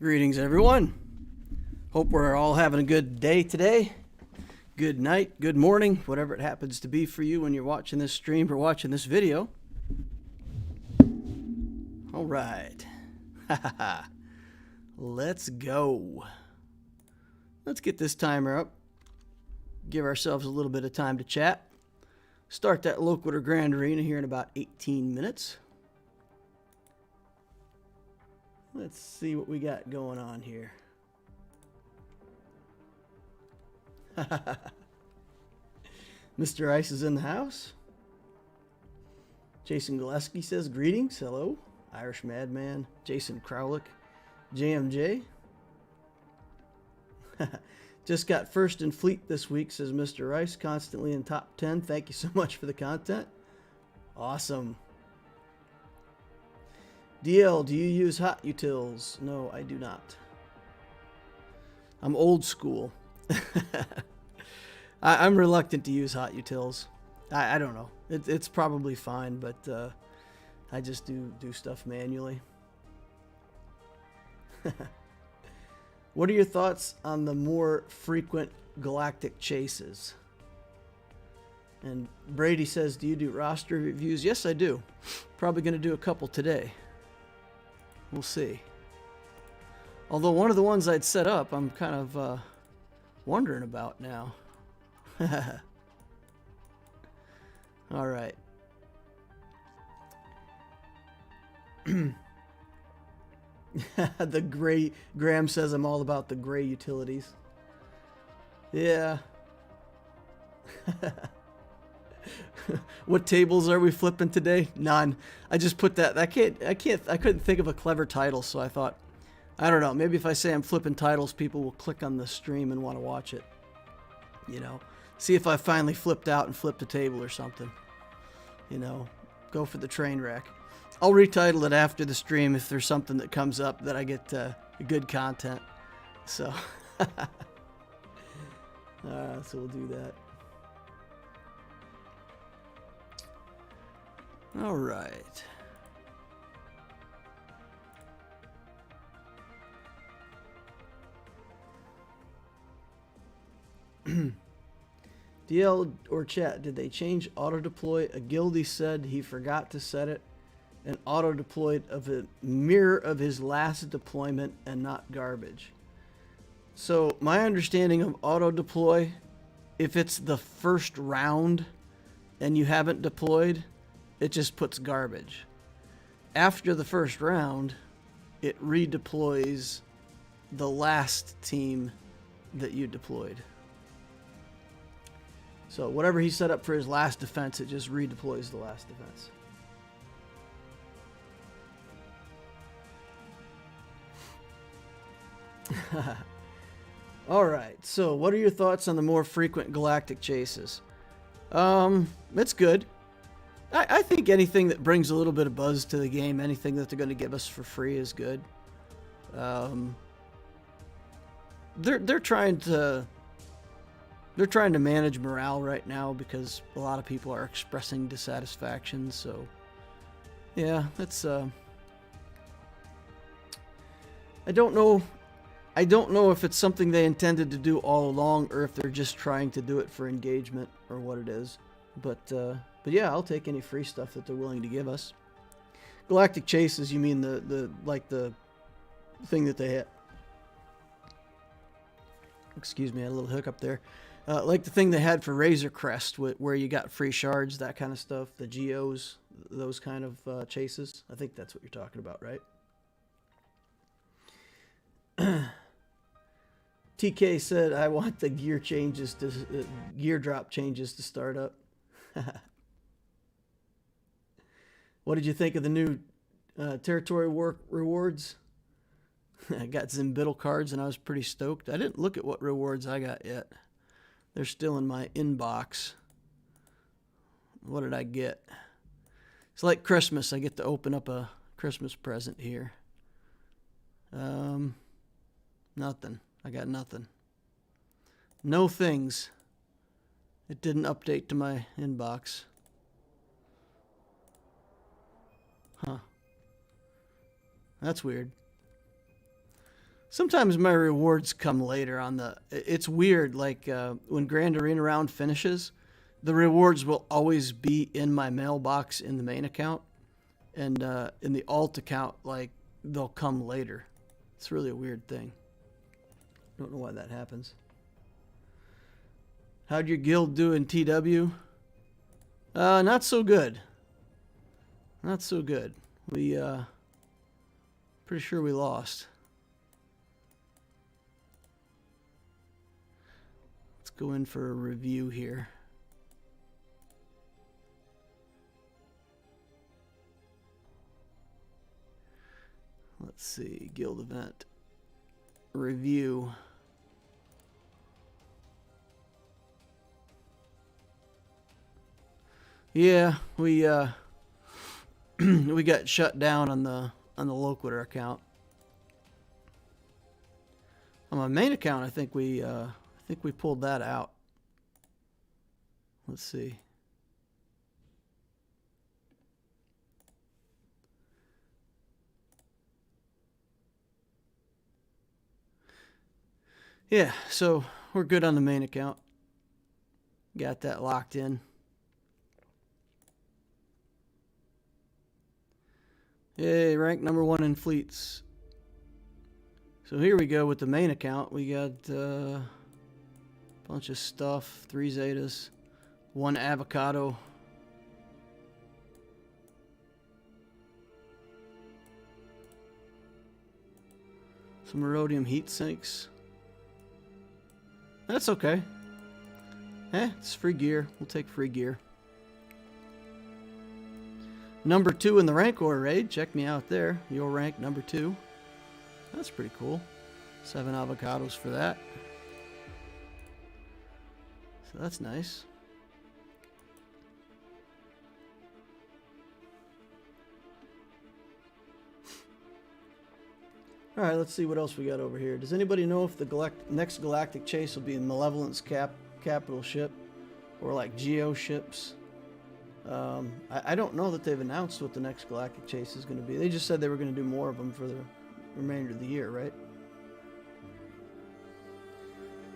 Greetings, everyone. Hope we're all having a good day today. Good night, good morning, whatever it happens to be for you when you're watching this stream or watching this video. All right. Let's go. Let's get this timer up. Give ourselves a little bit of time to chat. Start that Loquitur Grand Arena here in about 18 minutes. Let's see what we got going on here. Mr. Ice is in the house. Jason Gillespie says greetings. Hello. Irish Madman. Jason Crowlick. JMJ. Just got first in fleet this week, says Mr. Rice. Constantly in top 10. Thank you so much for the content. Awesome. DL, do you use hot utils? No, I do not. I'm old school. I'm reluctant to use hot utils. I don't know. It's probably fine, but I just do stuff manually. What are your thoughts on the more frequent galactic chases? And Brady says, do you do roster reviews? Yes, I do. Probably going to do a couple today. We'll see. Although one of the ones I'd set up, I'm kind of wondering about now. All right. The gray, Graham says I'm all about the gray utilities. Yeah. What tables are we flipping today? None. I just put that. I couldn't think of a clever title, so I thought, I don't know, maybe if I say I'm flipping titles, people will click on the stream and want to watch it. You know, see if I finally flipped out and flipped a table or something. You know, go for the train wreck. I'll retitle it after the stream if there's something that comes up that I get good content. So, so we'll do that. All right. DL or chat, did they change auto deploy? A guildie said he forgot to set it and auto deployed of a mirror of his last deployment and not garbage. So my understanding of auto deploy, if it's the first round and you haven't deployed, it just puts garbage. After the first round, it redeploys the last team that you deployed. So whatever he set up for his last defense, it just redeploys the last defense. All right, so what are your thoughts on the more frequent galactic chases? It's good. I think anything that brings a little bit of buzz to the game, anything that they're going to give us for free is good. They're trying to manage morale right now because a lot of people are expressing dissatisfaction. So, yeah, that's I don't know. I don't know if it's something they intended to do all along or if they're just trying to do it for engagement or what it is. But yeah, I'll take any free stuff that they're willing to give us. Galactic Chases, you mean the thing that they had. Excuse me, I had a little hiccup there. Like the thing they had for Razor Crest, where you got free shards, that kind of stuff. The Geos, those kind of chases. I think that's what you're talking about, right? TK said, "I want the gear changes to gear drop changes to start up." What did you think of the new territory work rewards? I got Zimbiddle cards and I was pretty stoked. I didn't look at what rewards I got yet. They're still in my inbox. What did I get? It's like Christmas. I get to open up a Christmas present here. Nothing. I got nothing. No things. It didn't update to my inbox. Huh. That's weird. Sometimes my rewards come later on the... It's weird, like when Grand Arena round finishes, the rewards will always be in my mailbox in the main account. And in the alt account, like, they'll come later. It's really a weird thing. Don't know why that happens. How'd your guild do in TW? Not so good. Not so good. We, pretty sure we lost. Let's go in for a review here. Let's see, guild event. Review. Yeah, we we got shut down on the Loquitur account. On my main account, I think we pulled that out. Let's see. Yeah, so we're good on the main account. Got that locked in. Yay, rank number 1 in fleets. So here we go with the main account. We got a bunch of stuff. 3 Zetas, 1 avocado. Some Erodium heat sinks. That's okay. It's free gear. We'll take free gear. Number 2 in the Rancor raid. Check me out there. Your rank number 2. That's pretty cool. 7 avocados for that. So that's nice. Alright, let's see what else we got over here. Does anybody know if the next galactic chase will be in Malevolence capital ship or like Geo ships? I don't know that they've announced what the next galactic chase is going to be. They just said they were going to do more of them for the remainder of the year, right?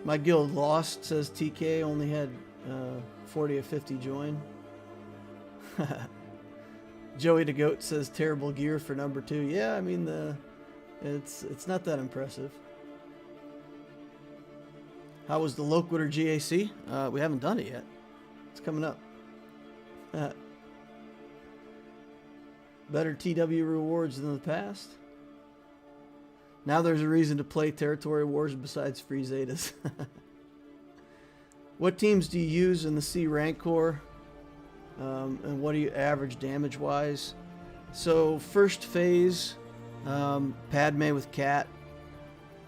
My guild lost, says TK, only had 40 or 50 join. Joey the Goat says terrible gear for number 2. Yeah, I mean it's not that impressive. How was the Loquitur GAC? We haven't done it yet. It's coming up. Better TW rewards than the past. Now there's a reason to play Territory Wars besides free Zetas. What teams do you use in the C Rancor? And what do you average damage wise? So first phase, Padme with Cat.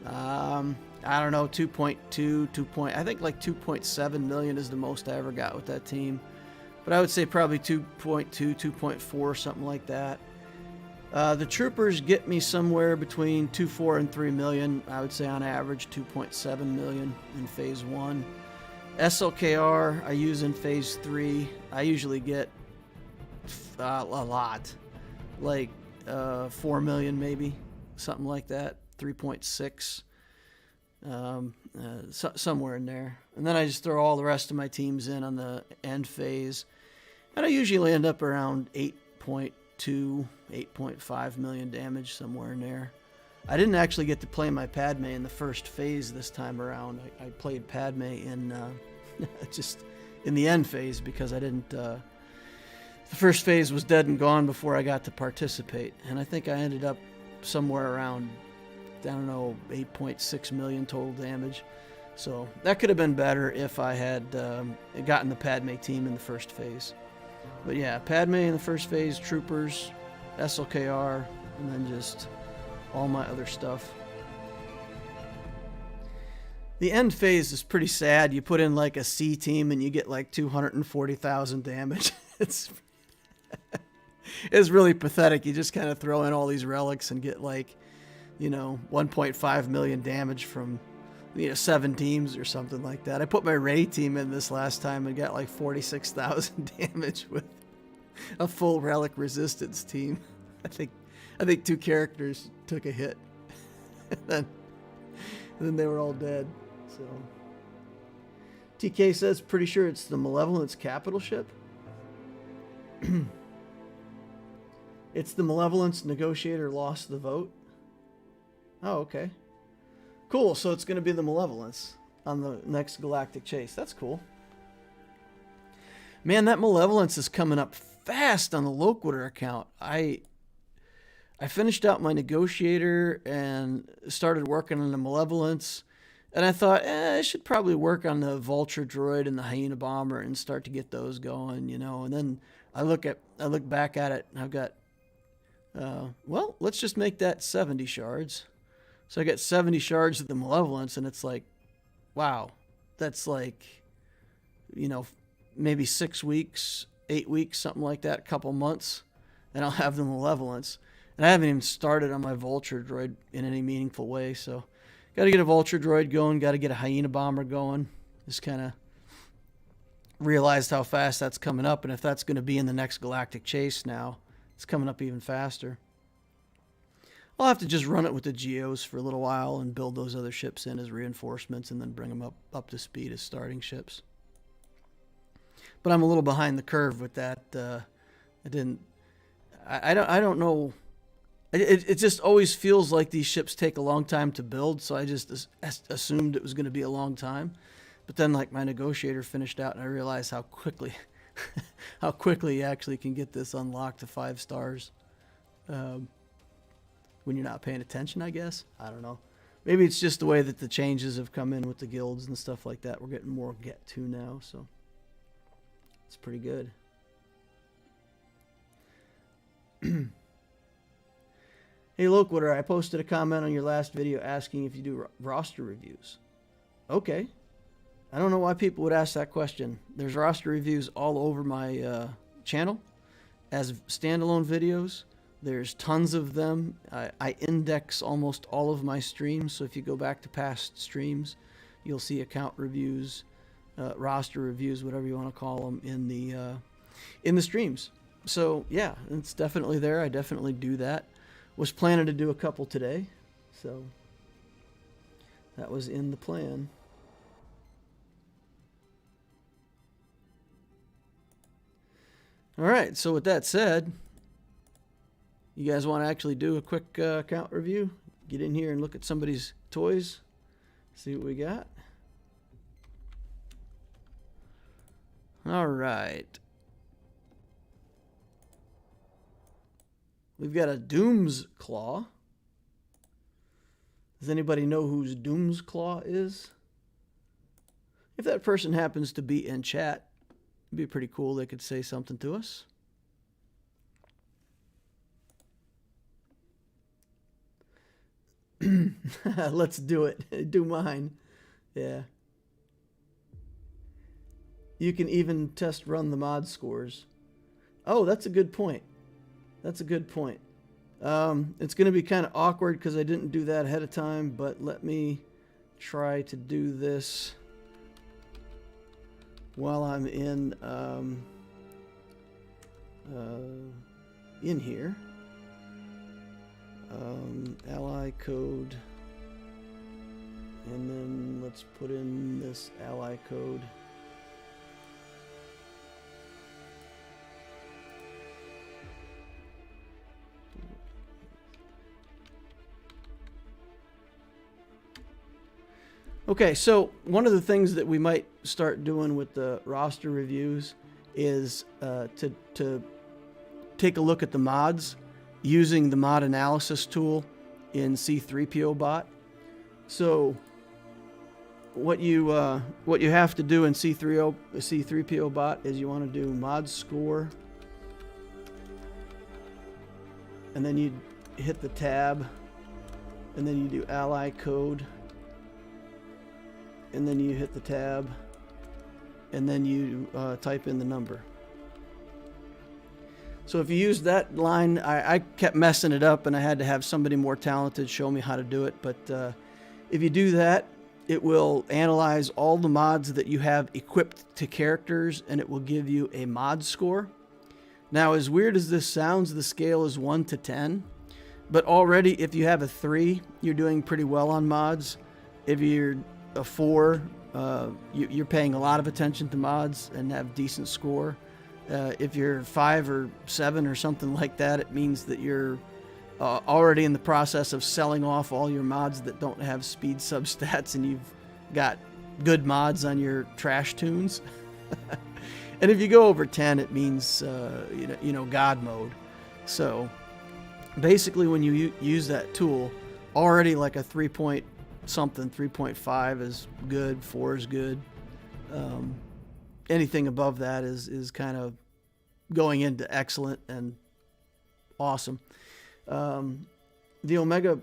I don't know, 2.2, I think like 2.7 million is the most I ever got with that team. But I would say probably 2.2, 2.4, something like that. The troopers get me somewhere between 2.4 and 3 million. I would say on average 2.7 million in phase 1. SLKR I use in phase 3. I usually get a lot, like 4 million maybe, something like that, 3.6, somewhere in there. And then I just throw all the rest of my teams in on the end phase. And I usually end up around 8.2, 8.5 million damage, somewhere in there. I didn't actually get to play my Padme in the first phase this time around. I played Padme in just in the end phase because I didn't... the first phase was dead and gone before I got to participate. And I think I ended up somewhere around, I don't know, 8.6 million total damage. So that could have been better if I had gotten the Padme team in the first phase. But yeah, Padme in the first phase, troopers, SLKR, and then just all my other stuff. The end phase is pretty sad. You put in like a C team and you get like 240,000 damage. It's really pathetic. You just kind of throw in all these relics and get like, 1.5 million damage from 7 teams or something like that. I put my Ray team in this last time and got like 46,000 damage with a full relic resistance team. I think 2 characters took a hit. And then And then they were all dead. So TK says, pretty sure it's the Malevolence capital ship. It's the Malevolence negotiator lost the vote. Oh, okay. Cool. So it's going to be the Malevolence on the next galactic chase. That's cool. Man, that Malevolence is coming up fast on the Loquitur account. I finished out my negotiator and started working on the Malevolence. And I thought, I should probably work on the Vulture droid and the Hyena bomber and start to get those going, you know. And then I look back at it and I've got, well, let's just make that 70 shards. So I got 70 shards of the Malevolence, and it's like, wow, that's like, you know, maybe 6 weeks, 8 weeks, something like that, a couple months, and I'll have the Malevolence. And I haven't even started on my Vulture droid in any meaningful way, so got to get a Vulture droid going, got to get a Hyena bomber going. Just kind of realized how fast that's coming up, and if that's going to be in the next galactic chase now, it's coming up even faster. I'll have to just run it with the Geos for a little while and build those other ships in as reinforcements and then bring them up to speed as starting ships. But I'm a little behind the curve with that. I don't know. It just always feels like these ships take a long time to build, so I just assumed it was going to be a long time. But then, like, my negotiator finished out, and I realized how quickly you actually can get this unlocked to 5 stars. When you're not paying attention, I guess. I don't know. Maybe it's just the way that the changes have come in with the guilds and stuff like that. We're getting more get to now, so it's pretty good. Hey, Loquitur, I posted a comment on your last video asking if you do roster reviews. Okay. I don't know why people would ask that question. There's roster reviews all over my channel as standalone videos. There's tons of them. I index almost all of my streams, so if you go back to past streams, you'll see account reviews, roster reviews, whatever you want to call them, in the streams. So yeah, it's definitely there. I definitely do that. Was planning to do a couple today, so that was in the plan. All right, so with that said, you guys want to actually do a quick account review? Get in here and look at somebody's toys, see what we got. All right. We've got a DOOMSCLAW. Does anybody know whose DOOMSCLAW is? If that person happens to be in chat, it'd be pretty cool. They could say something to us. Let's do it. Do mine. Yeah. You can even test run the mod scores. Oh, that's a good point. That's a good point. It's going to be kind of awkward because I didn't do that ahead of time, but let me try to do this while I'm in here. Ally code, and then let's put in this ally code. Okay, so one of the things that we might start doing with the roster reviews is to take a look at the mods using the mod analysis tool in C3PO bot. So what you have to do in C3PO bot is you want to do mod score, and then you hit the tab, and then you do ally code, and then you hit the tab, and then you type in the number. So if you use that line, I kept messing it up, and I had to have somebody more talented show me how to do it. But if you do that, it will analyze all the mods that you have equipped to characters, and it will give you a mod score. Now, as weird as this sounds, the scale is 1 to 10. But already, if you have a 3, you're doing pretty well on mods. If you're a 4, you're paying a lot of attention to mods and have decent score. If you're 5 or 7 or something like that, it means that you're already in the process of selling off all your mods that don't have speed substats, and you've got good mods on your trash tunes. And if you go over 10, it means God mode. So basically, when you use that tool, already like a 3 point something, 3.5 is good, 4 is good. Anything above that is kind of going into excellent and awesome. The Omega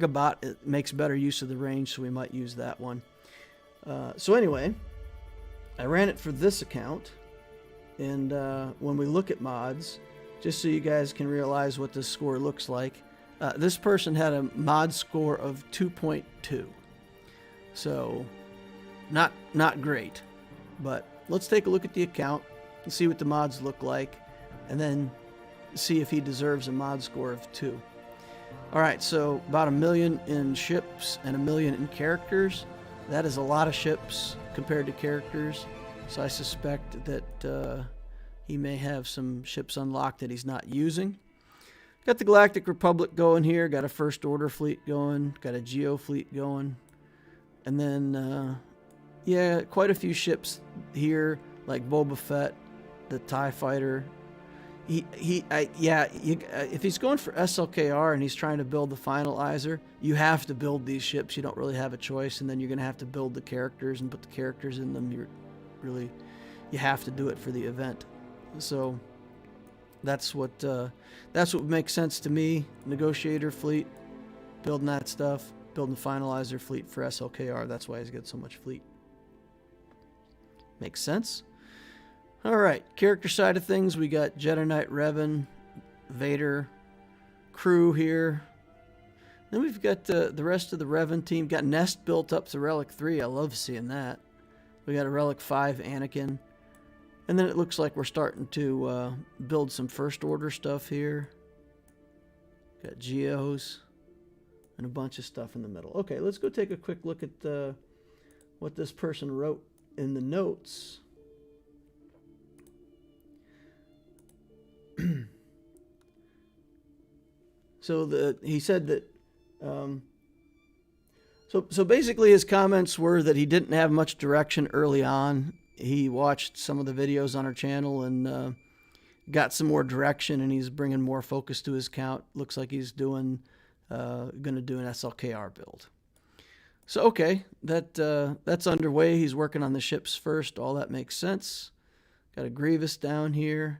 bot, it makes better use of the range, so we might use that one. So anyway, I ran it for this account, and when we look at mods, just so you guys can realize what this score looks like, this person had a mod score of 2.2, so not great. But let's take a look at the account and see what the mods look like, and then see if he deserves a mod score of 2. Alright, so about 1 million in ships and 1 million in characters. That is a lot of ships compared to characters, so I suspect that he may have some ships unlocked that he's not using. Got the Galactic Republic going here, got a First Order fleet going, got a Geo fleet going, and then yeah, quite a few ships here, like Boba Fett, the TIE Fighter. If he's going for SLKR and he's trying to build the finalizer, you have to build these ships. You don't really have a choice, and then you're going to have to build the characters and put the characters in them. You have to do it for the event. So that's what makes sense to me. Negotiator fleet, building that stuff, building the finalizer fleet for SLKR. That's why he's got so much fleet. Makes sense. All right, character side of things, we got Jedi Knight Revan, Vader, crew here. Then we've got the rest of the Revan team. Got Nest built up to Relic 3. I love seeing that. We got a Relic 5 Anakin. And then it looks like we're starting to build some First Order stuff here. Got Geos and a bunch of stuff in the middle. Okay, let's go take a quick look at what this person wrote in the notes. So he said that so basically his comments were that he didn't have much direction early on. He watched some of the videos on our channel and got some more direction, and he's bringing more focus to his count. Looks like he's going to do an SLKR build. So okay, that's underway. He's working on the ships first. All that makes sense. Got a Grievous down here.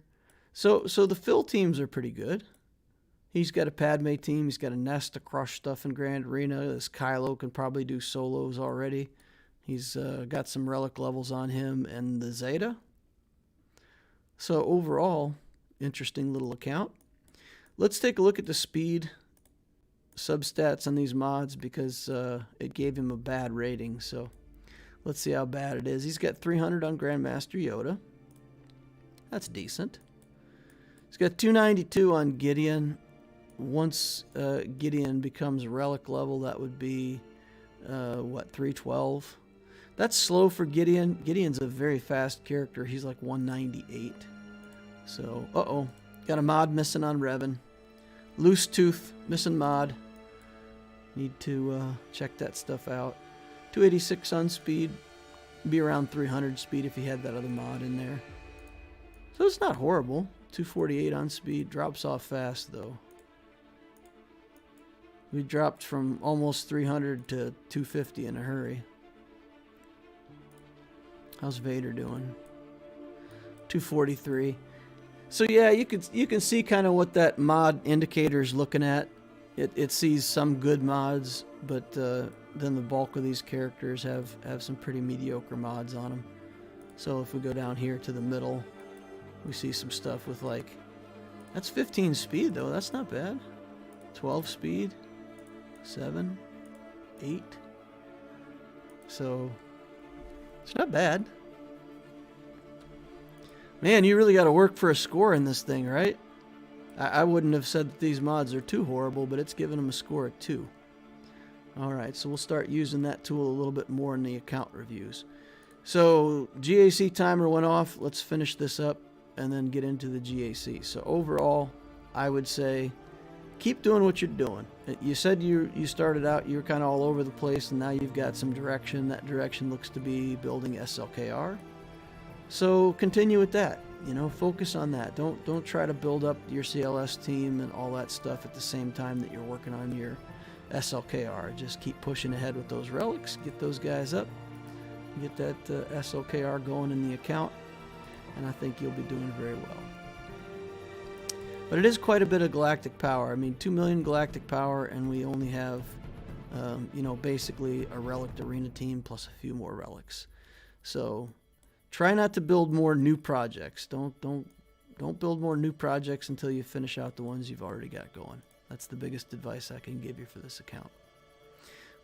So the fill teams are pretty good. He's got a Padme team. He's got a Nest to crush stuff in Grand Arena. This Kylo can probably do solos already. He's got some relic levels on him and the Zeta. So overall, interesting little account. Let's take a look at the speed substats on these mods, because it gave him a bad rating. So let's see how bad it is. He's got 300 on Grandmaster Yoda. That's decent. He's got 292 on Gideon. Once Gideon becomes relic level, that would be 312. That's slow for Gideon. Gideon's a very fast character. He's like 198. So, got a mod missing on Revan. Loose Tooth, missing mod. Need to check that stuff out. 286 on speed. Be around 300 speed if he had that other mod in there. So it's not horrible. 248 on speed. Drops off fast, though. We dropped from almost 300 to 250 in a hurry. How's Vader doing? 243. So yeah, you can see kind of what that mod indicator is looking at. It sees some good mods, but then the bulk of these characters have some pretty mediocre mods on them. So if we go down here to the middle, we see some stuff with like, that's 15 speed though. That's not bad. 12 speed. 7, 8. So it's not bad. Man, you really got to work for a score in this thing, right? I wouldn't have said that these mods are too horrible, but it's giving them a score of 2. Alright, so we'll start using that tool a little bit more in the account reviews. So GAC timer went off. Let's finish this up and then get into the GAC. So overall, I would say keep doing what you're doing. You said you started out, you were kind of all over the place, and now you've got some direction. That direction looks to be building SLKR. So continue with that. You know, focus on that. Don't try to build up your CLS team and all that stuff at the same time that you're working on your SLKR. Just keep pushing ahead with those relics. Get those guys up. Get that SLKR going in the account, and I think you'll be doing very well. But it is quite a bit of galactic power. I mean, 2 million galactic power, and we only have, you know, basically a relic arena team plus a few more relics. So try not to build more new projects. Don't build more new projects until you finish out the ones you've already got going. That's the biggest advice I can give you for this account.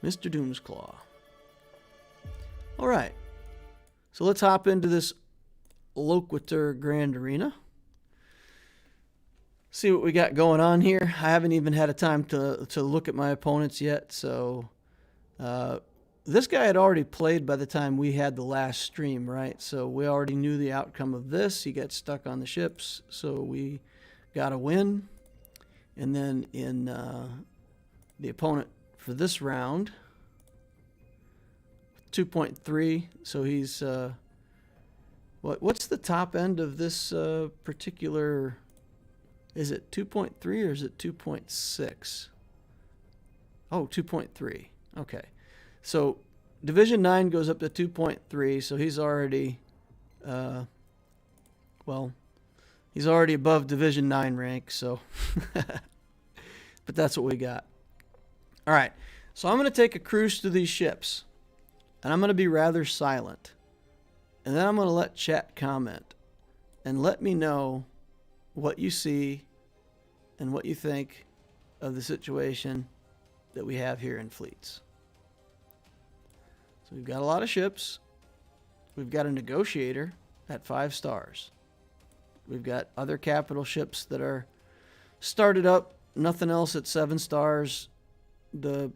Mr. DOOMSCLAW. All right, so let's hop into this Loquitur Grand Arena. See what we got going on here. I haven't even had a time to look at my opponents yet, so this guy had already played by the time we had the last stream, right? So we already knew the outcome of this. He got stuck on the ships, so we got a win. And then in the opponent for this round, 2.3, so he's what's the top end of this particular, is it 2.3 or is it 2.6? Oh, 2.3. Okay, so Division 9 goes up to 2.3, so he's already well, he's already above Division 9 rank, so but that's what we got. All right, so I'm going to take a cruise through these ships. And I'm going to be rather silent. And then I'm going to let chat comment. And let me know what you see and what you think of the situation that we have here in fleets. So we've got a lot of ships. We've got a negotiator at 5 stars. We've got other capital ships that are started up. Nothing else at 7 stars. The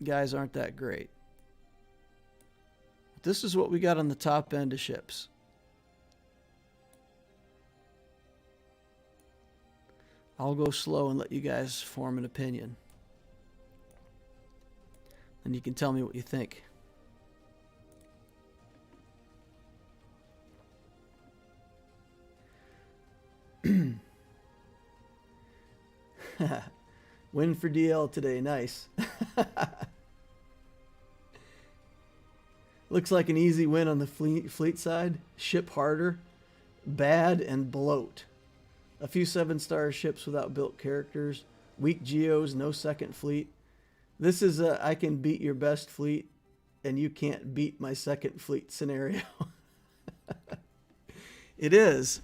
guys aren't that great. This is what we got on the top end of ships. I'll go slow and let you guys form an opinion. And you can tell me what you think. Win for DL today. Nice. Looks like an easy win on the fleet side. Ship harder, bad, and bloat. A few 7-star ships without built characters. Weak Geos, no second fleet. This is a I can beat your best fleet, and you can't beat my second fleet scenario. It is.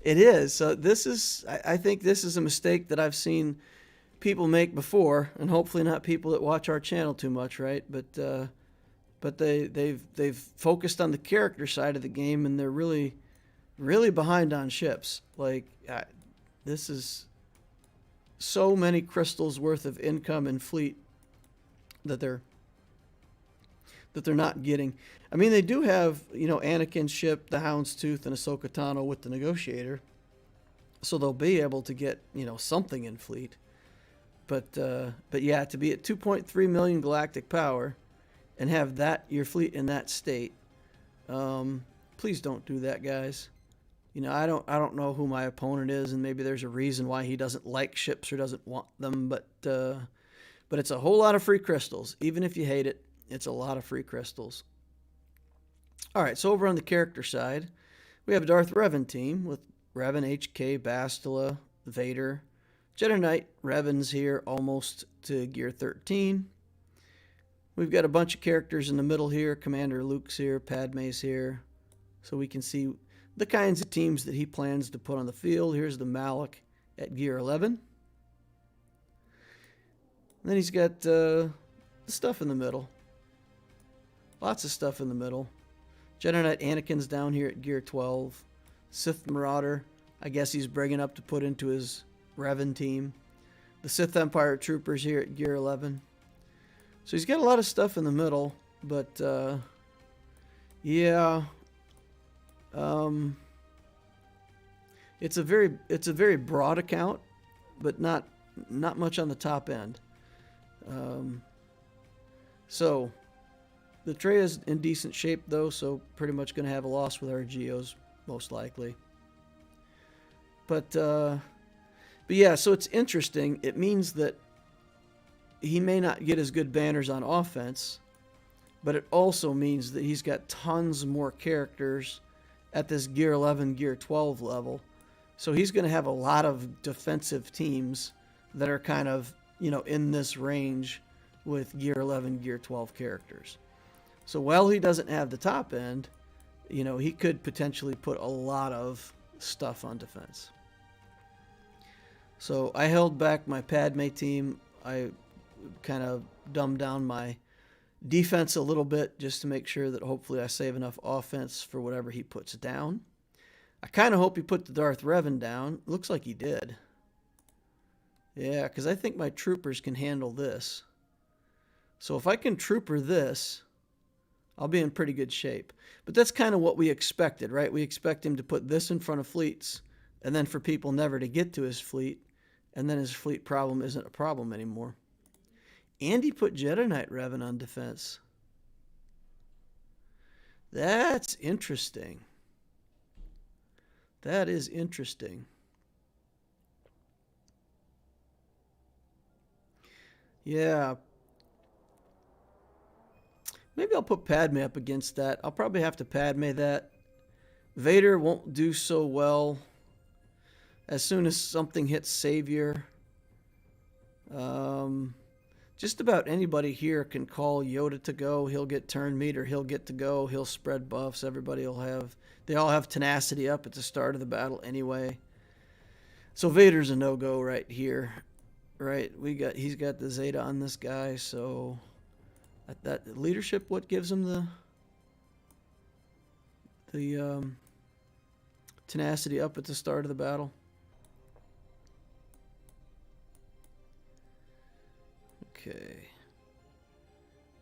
It is. So this is, I think this is a mistake that I've seen people make before, and hopefully not people that watch our channel too much, right? But they've focused on the character side of the game, and they're really behind on ships. Like this is so many crystals worth of income and fleet that they're not getting. I mean, they do have, you know, Anakin's ship, the Houndstooth, and Ahsoka Tano with the Negotiator, so they'll be able to get, you know, something in fleet. But yeah, to be at 2.3 million galactic power and have that your fleet in that state, please don't do that, guys. You know, I don't know who my opponent is, and maybe there's a reason why he doesn't like ships or doesn't want them, but it's a whole lot of free crystals. Even if you hate it, it's a lot of free crystals. All right, so over on the character side, we have a Darth Revan team with Revan, HK, Bastila, Vader, Jedi Knight. Revan's here almost to gear 13. We've got a bunch of characters in the middle here. Commander Luke's here, Padme's here. So we can see the kinds of teams that he plans to put on the field. Here's the Malak at gear 11. And then he's got the stuff in the middle. Lots of stuff in the middle. Jedi Knight Anakin's down here at gear 12. Sith Marauder, I guess he's bringing up to put into his Revan team. The Sith Empire Troopers here at gear 11. So he's got a lot of stuff in the middle, but yeah, it's a very broad account, but not much on the top end. So the tray is in decent shape though, so pretty much going to have a loss with our Geos most likely. But yeah, so it's interesting. It means that he may not get as good banners on offense, but it also means that he's got tons more characters at this Gear 11, Gear 12 level. So he's going to have a lot of defensive teams that are kind of, you know, in this range with Gear 11, Gear 12 characters. So while he doesn't have the top end, you know, he could potentially put a lot of stuff on defense. So I held back my Padme team. I kind of dumbed down my defense a little bit just to make sure that hopefully I save enough offense for whatever he puts down. I kind of hope he put the Darth Revan down. Looks like he did. Yeah, because I think my troopers can handle this. So if I can trooper this, I'll be in pretty good shape. But that's kind of what we expected, right? We expect him to put this in front of fleets, and then for people never to get to his fleet, and then his fleet problem isn't a problem anymore. And he put Jedi Knight Revan on defense. That's interesting. That is interesting. Yeah. Maybe I'll put Padme up against that. I'll probably have to Padme that. Vader won't do so well. As soon as something hits Savior, just about anybody here can call Yoda to go. He'll get turn meter. He'll get to go. He'll spread buffs. Everybody will have... They all have tenacity up at the start of the battle anyway. So Vader's a no-go right here. Right? He's got the Zeta on this guy, so... That leadership, what gives him the tenacity up at the start of the battle? Okay.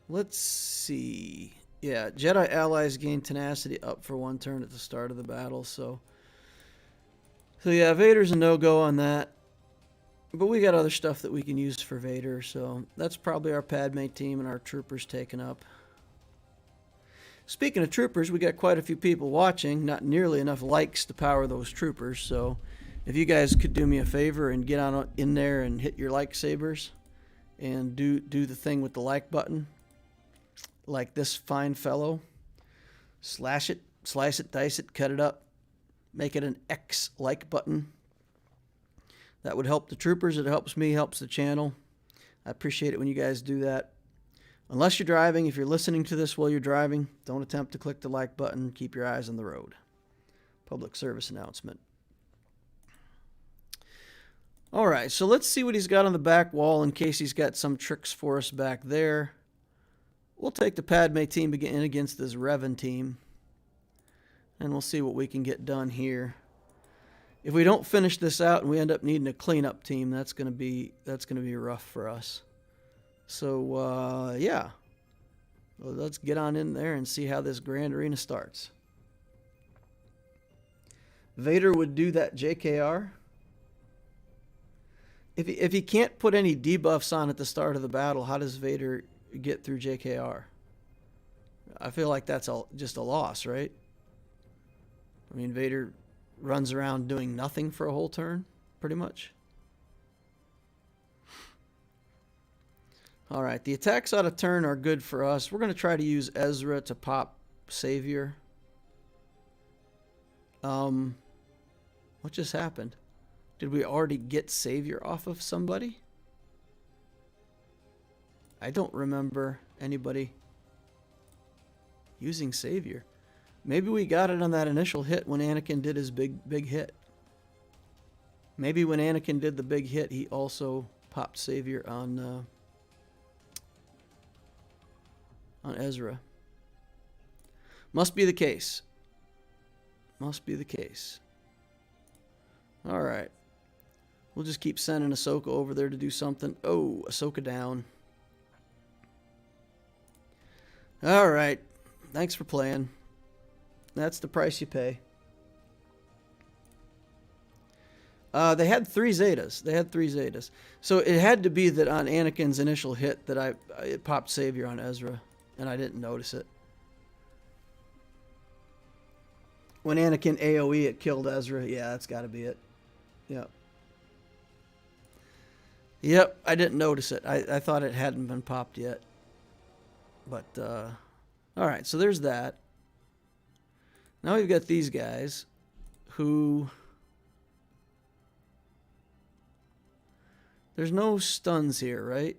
Let's see. Yeah, Jedi allies gain tenacity up for 1 turn at the start of the battle, so yeah, Vader's a no-go on that. But we got other stuff that we can use for Vader, so that's probably our Padme team and our troopers taken up. Speaking of troopers, we got quite a few people watching, not nearly enough likes to power those troopers, so if you guys could do me a favor and get on in there and hit your like sabers and do the thing with the like button, like this fine fellow. Slash it, slice it, dice it, cut it up, make it an X like button. That would help the troopers. It helps me, helps the channel. I appreciate it when you guys do that. Unless you're driving, if you're listening to this while you're driving, don't attempt to click the like button. Keep your eyes on the road. Public service announcement. All right, so let's see what he's got on the back wall in case he's got some tricks for us back there. We'll take the Padme team in against this Revan team, and we'll see what we can get done here. If we don't finish this out and we end up needing a cleanup team, that's gonna be rough for us. So yeah, well, let's get on in there and see how this Grand Arena starts. Vader would do that JKR. If he can't put any debuffs on at the start of the battle, how does Vader get through JKR? I feel like that's just a loss, right? I mean, Vader runs around doing nothing for a whole turn, pretty much. All right, the attacks out of turn are good for us. We're going to try to use Ezra to pop Savior. What just happened? Did we already get Savior off of somebody? I don't remember anybody using Savior. Maybe we got it on that initial hit when Anakin did his big hit. Maybe when Anakin did the big hit, he also popped Savior on Ezra. Must be the case. Must be the case. All right. We'll just keep sending Ahsoka over there to do something. Oh, Ahsoka down. All right. Thanks for playing. That's the price you pay. They had 3 Zetas. So it had to be that on Anakin's initial hit that it popped Savior on Ezra, and I didn't notice it. When Anakin AoE, it killed Ezra. Yeah, that's got to be it. Yep. Yep, I didn't notice it. I thought it hadn't been popped yet. But, all right, so there's that. Now we've got these guys who... There's no stuns here, right?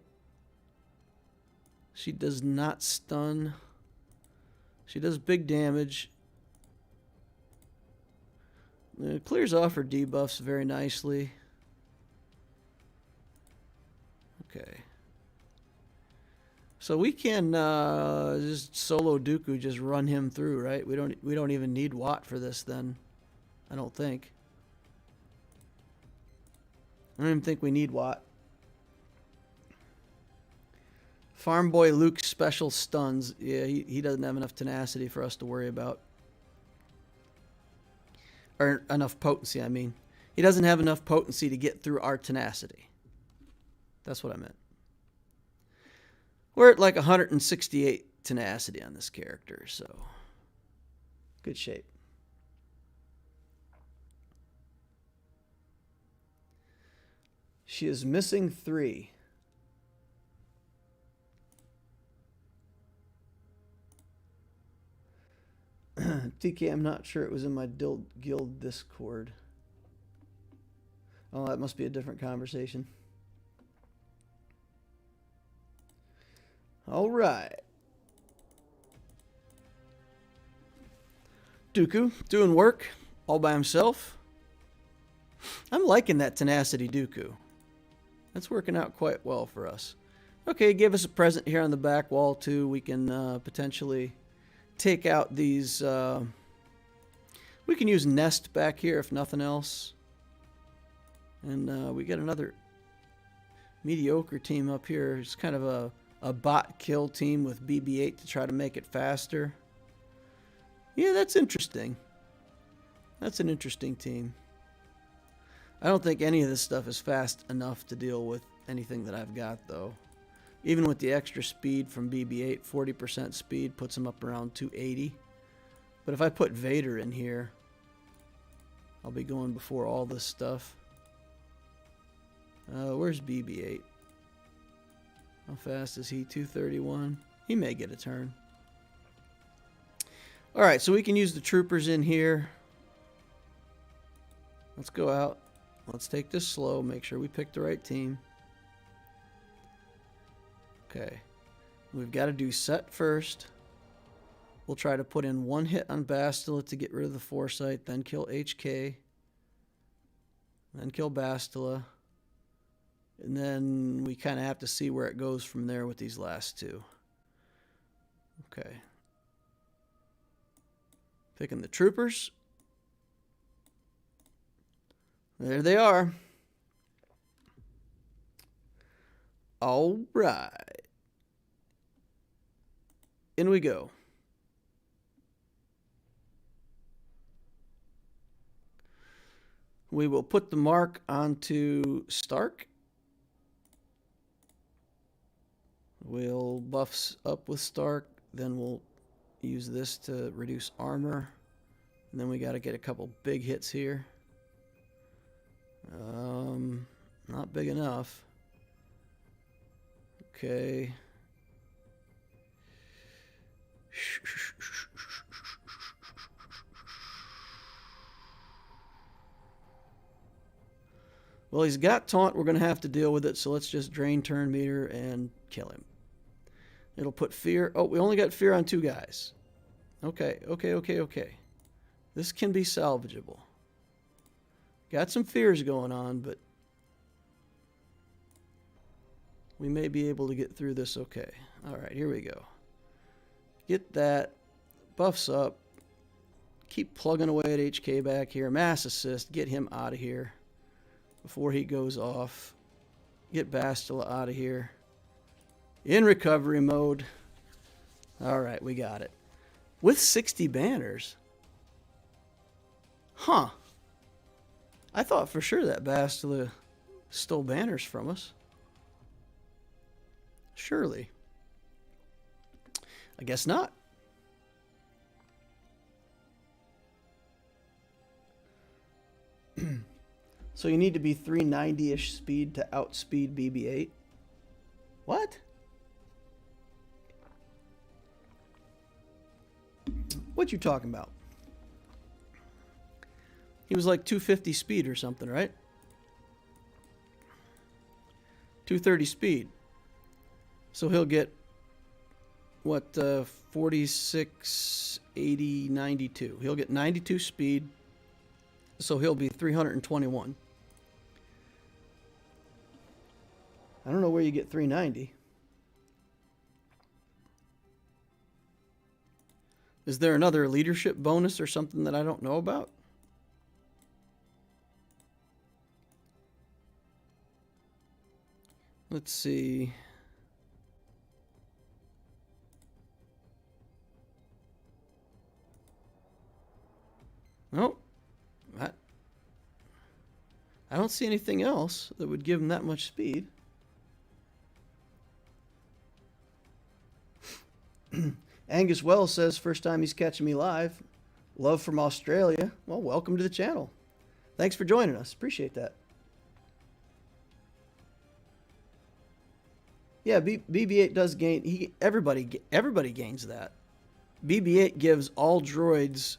She does not stun. She does big damage. It clears off her debuffs very nicely. Okay. So we can just solo Dooku, just run him through, right? We don't even need Watt for this then. I don't think. I don't even think we need Watt. Farm Boy Luke special stuns. Yeah, he doesn't have enough tenacity for us to worry about. Or enough potency, I mean. He doesn't have enough potency to get through our tenacity. That's what I meant. We're at like 168 tenacity on this character, so good shape. She is missing 3. TK, I'm not sure it was in my guild Discord. Oh, that must be a different conversation. All right. Dooku doing work all by himself. I'm liking that tenacity Dooku. That's working out quite well for us. Okay, give us a present here on the back wall too. We can potentially take out these. We can use Nest back here if nothing else. And we get another mediocre team up here. It's kind of a bot kill team with BB-8 to try to make it faster. Yeah, that's interesting. That's an interesting team. I don't think any of this stuff is fast enough to deal with anything that I've got, though. Even with the extra speed from BB-8, 40% speed puts him up around 280. But if I put Vader in here, I'll be going before all this stuff. Where's BB-8? How fast is he? 231. He may get a turn. Alright, so we can use the troopers in here. Let's go out. Let's take this slow. Make sure we pick the right team. Okay. We've got to do set first. We'll try to put in 1 hit on Bastila to get rid of the Foresight. Then kill HK. Then kill Bastila. And then we kind of have to see where it goes from there with these last 2. Okay. Picking the troopers. There they are. All right. In we go. We will put the mark onto Stark. We'll buff up with Stark. Then we'll use this to reduce armor. And then we got to get a couple big hits here. Not big enough. Okay. Well, he's got taunt. We're going to have to deal with it, so let's just drain turn meter and kill him. It'll put fear. Oh, we only got fear on 2 guys. Okay. This can be salvageable. Got some fears going on, but we may be able to get through this okay. All right, here we go. Get that. Buffs up. Keep plugging away at HK back here. Mass assist. Get him out of here before he goes off. Get Bastila out of here. In recovery mode. All right, we got it. With 60 banners. Huh. I thought for sure that Bastila stole banners from us. Surely. I guess not. So you need to be 390-ish speed to outspeed BB-8? What? What you talking about? He was like 250 speed or something, right? 230 speed. So he'll get, what, 46, 80, 92. He'll get 92 speed, so he'll be 321. I don't know where you get 390. Is there another leadership bonus or something that I don't know about? Let's see. Nope. I don't see anything else that would give him that much speed. Angus Wells says, first time he's catching me live. Love from Australia. Well, welcome to the channel. Thanks for joining us. Appreciate that. Yeah, BB-8 does gain. Everybody gains that. BB-8 gives all droids,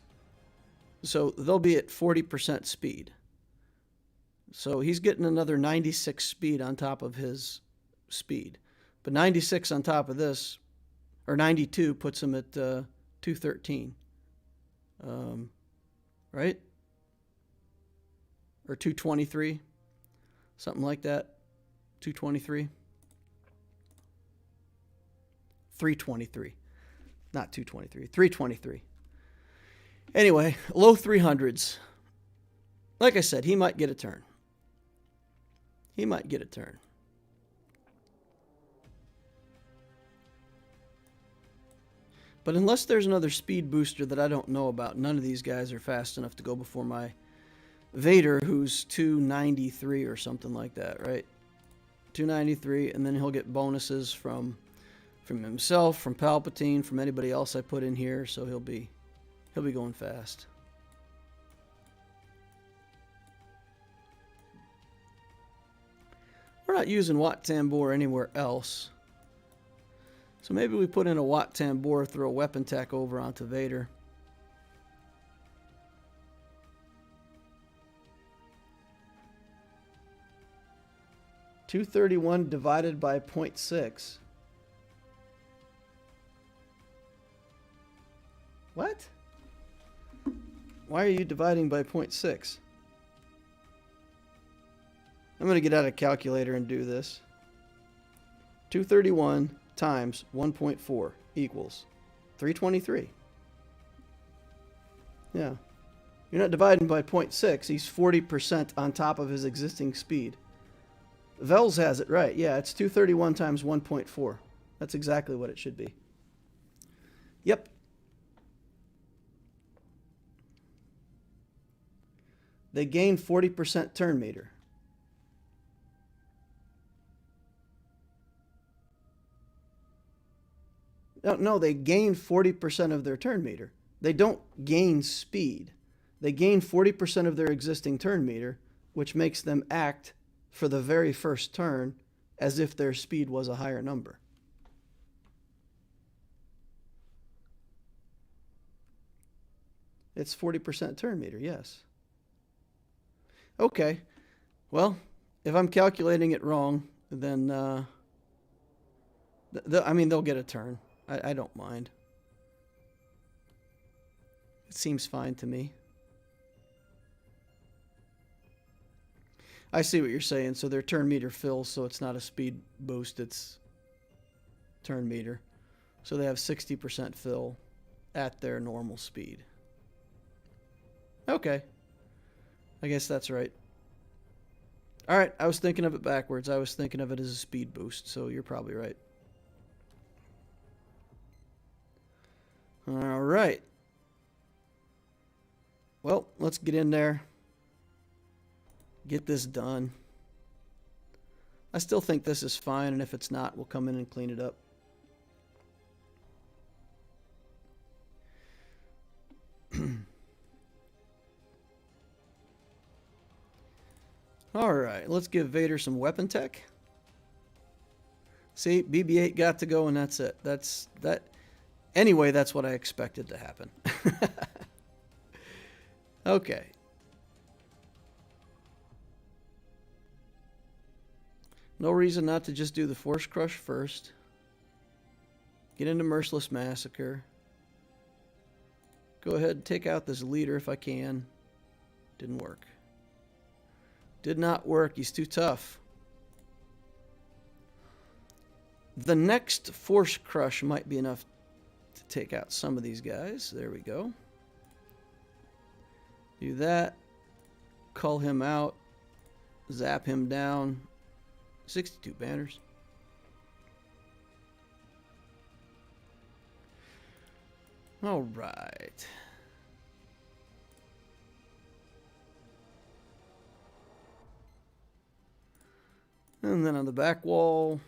so they'll be at 40% speed. So he's getting another 96 speed on top of his speed. But 96 on top of this, or 92, puts him at 213. Right? Or 223. Something like that. 223. 323. Not 223. 323. Anyway, low 300s. Like I said, he might get a turn. He might get a turn. But unless there's another speed booster that I don't know about, none of these guys are fast enough to go before my Vader, who's 293 or something like that, right? 293, and then he'll get bonuses from himself, from Palpatine, from anybody else I put in here, so he'll be going fast. We're not using Wat Tambor anywhere else. So maybe we put in a Wat Tambor, throw a weapon tech over onto Vader. .231 divided by 0.6. What? Why are you dividing by 0.6? I'm going to get out a calculator and do this. 231 times 1.4 equals 323. Yeah. You're not dividing by 0.6. He's 40% on top of his existing speed. Vels has it right. Yeah, it's 231 times 1.4. That's exactly what it should be. Yep. They gain 40% turn meter. No, they gain 40% of their turn meter. They don't gain speed. They gain 40% of their existing turn meter, which makes them act for the very first turn as if their speed was a higher number. It's 40% turn meter, yes. Okay. Well, if I'm calculating it wrong, then I mean, they'll get a turn. I don't mind. It seems fine to me. I see what you're saying. So their turn meter fills, so it's not a speed boost, it's turn meter. So they have 60% fill at their normal speed. Okay. I guess that's right. All right, I was thinking of it backwards. I was thinking of it as a speed boost, so you're probably right. All right. Well, let's get in there. Get this done. I still think this is fine, and if it's not, we'll come in and clean it up. All right, let's give Vader some weapon tech. See, BB-8 got to go, and that's it. That's that. Anyway, that's what I expected to happen. Okay. No reason not to just do the Force Crush first. Get into Merciless Massacre. Go ahead and take out this leader if I can. Didn't work. Did not work. He's too tough. The next Force Crush might be enough to take out some of these guys. There we go. Do that. Cull him out. Zap him down. 62 banners. All right. And then on the back wall,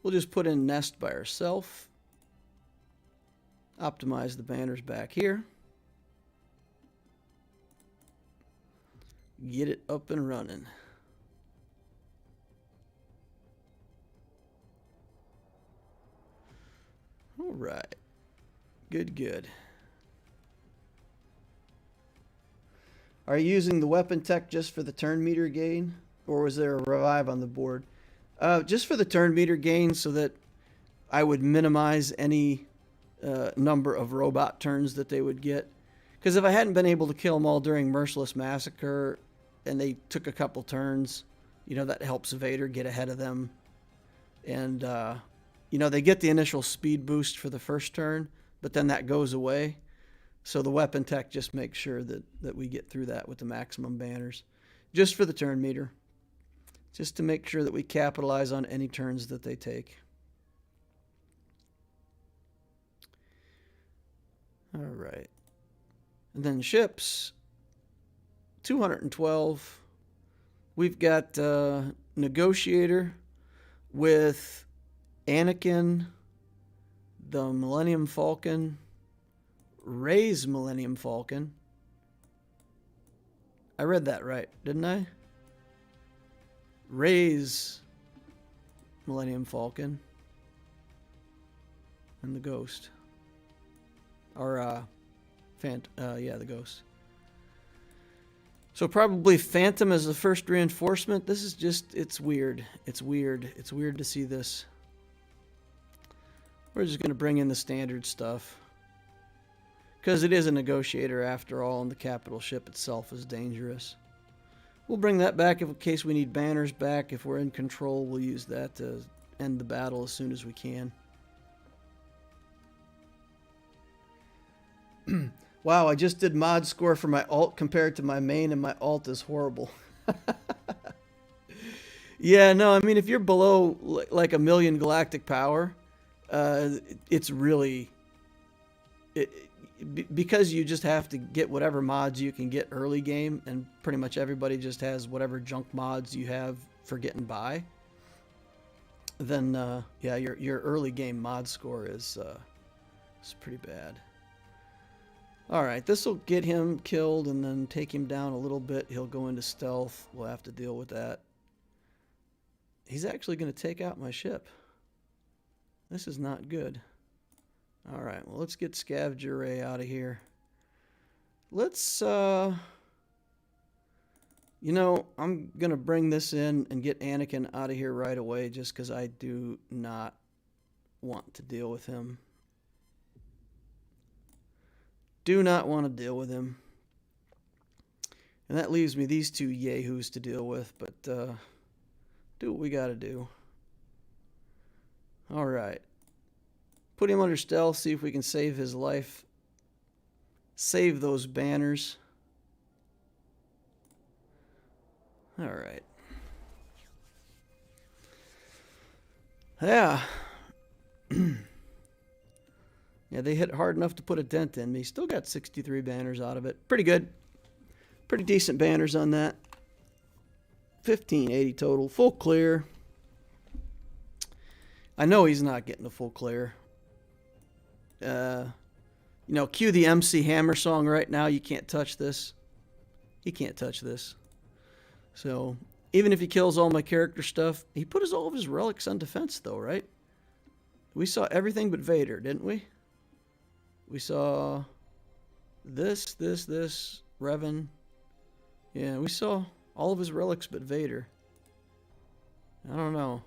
we'll just put in Nest by herself. Optimize the banners back here. Get it up and running. All right. Good, good. Are you using the weapon tech just for the turn meter gain? Or was there a revive on the board? Just for the turn meter gain so that I would minimize any number of robot turns that they would get. Because if I hadn't been able to kill them all during Merciless Massacre and they took a couple turns, you know, that helps Vader get ahead of them. And, you know, they get the initial speed boost for the first turn, but then that goes away. So the weapon tech just makes sure that we get through that with the maximum banners. Just for the turn meter. Just to make sure that we capitalize on any turns that they take. All right. And then ships. 212. We've got Negotiator with Anakin, the Millennium Falcon, Rey's Millennium Falcon. I read that right, didn't I? Rey's Millennium Falcon and the Ghost. Or, yeah, the Ghost. So probably Phantom as the first reinforcement. This is just, it's weird. It's weird. It's weird to see this. We're just going to bring in the standard stuff. Because it is a negotiator after all, and the capital ship itself is dangerous. We'll bring that back in case we need banners back. If we're in control, we'll use that to end the battle as soon as we can. Wow, I just did mod score for my alt compared to my main, and my alt is horrible. Yeah, no, I mean, if you're below like 1,000,000 galactic power, it's really... because you just have to get whatever mods you can get early game, and pretty much everybody just has whatever junk mods you have for getting by, then yeah, your early game mod score is pretty bad. All right, this will get him killed and then take him down a little bit. He'll go into stealth. We'll have to deal with that. He's actually going to take out my ship. This is not good. All right, well, let's get Scavenger Ray out of here. Let's, you know, I'm going to bring this in and get Anakin out of here right away just because I do not want to deal with him. Do not want to deal with him. And that leaves me these two yahoos to deal with, but do what we got to do. All right. Put him under stealth, see if we can save his life. Save those banners. All right. Yeah. Yeah, they hit hard enough to put a dent in me. Still got 63 banners out of it. Pretty good. Pretty decent banners on that. 1580 total. Full clear. I know he's not getting a full clear. You know, cue the MC Hammer song right now. You can't touch this. He can't touch this. So, even if he kills all my character stuff, he put all of his relics on defense, though, right? We saw everything but Vader, didn't we? We saw this, Revan. Yeah, we saw all of his relics but Vader. I don't know.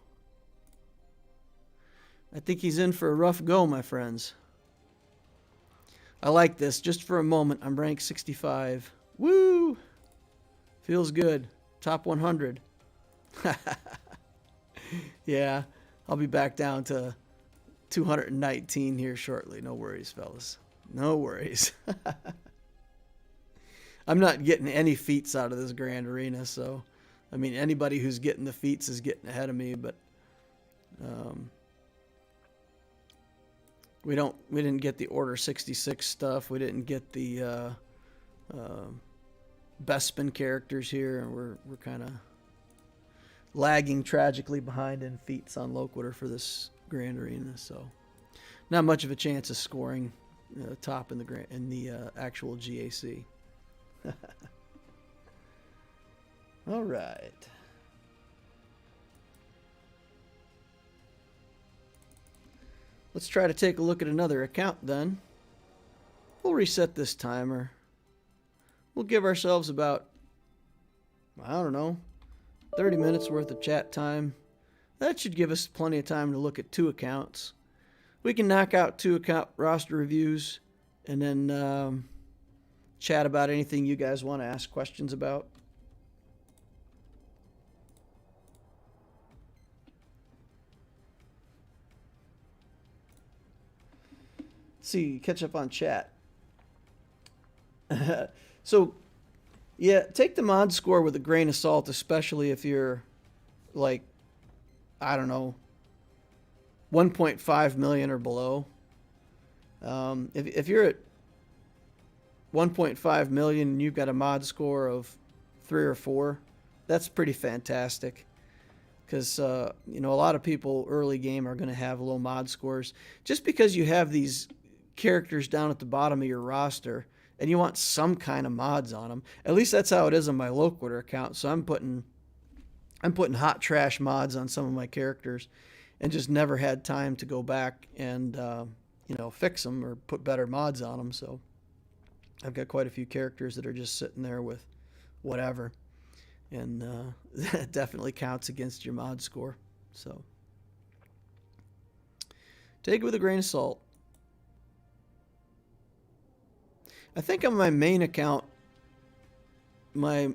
I think he's in for a rough go, my friends. I like this. Just for a moment, I'm ranked 65. Woo! Feels good. Top 100. Yeah, I'll be back down to 219 here shortly. No worries, fellas. No worries. I'm not getting any feats out of this Grand Arena, so I mean, anybody who's getting the feats is getting ahead of me, but we didn't get the Order 66 stuff. We didn't get the Bespin characters here, and we're kind of lagging tragically behind in feats on Loquitur for this Grand Arena, so not much of a chance of scoring top in the actual GAC. All right. Let's try to take a look at another account then. We'll reset this timer. We'll give ourselves about, I don't know, 30 minutes worth of chat time. That should give us plenty of time to look at 2 accounts. We can knock out 2 account roster reviews and then chat about anything you guys want to ask questions about. See, catch up on chat. So, yeah, take the mod score with a grain of salt, especially if you're like, I don't know, 1.5 million or below. If you're at 1.5 million and you've got a mod score of 3 or 4, that's pretty fantastic. Because, you know, a lot of people early game are going to have low mod scores. Just because you have these characters down at the bottom of your roster and you want some kind of mods on them. At least that's how it is on my Loquitur account. So I'm putting hot trash mods on some of my characters and just never had time to go back and, you know, fix them or put better mods on them. So I've got quite a few characters that are just sitting there with whatever. And that definitely counts against your mod score. So take it with a grain of salt. I think on my main account, my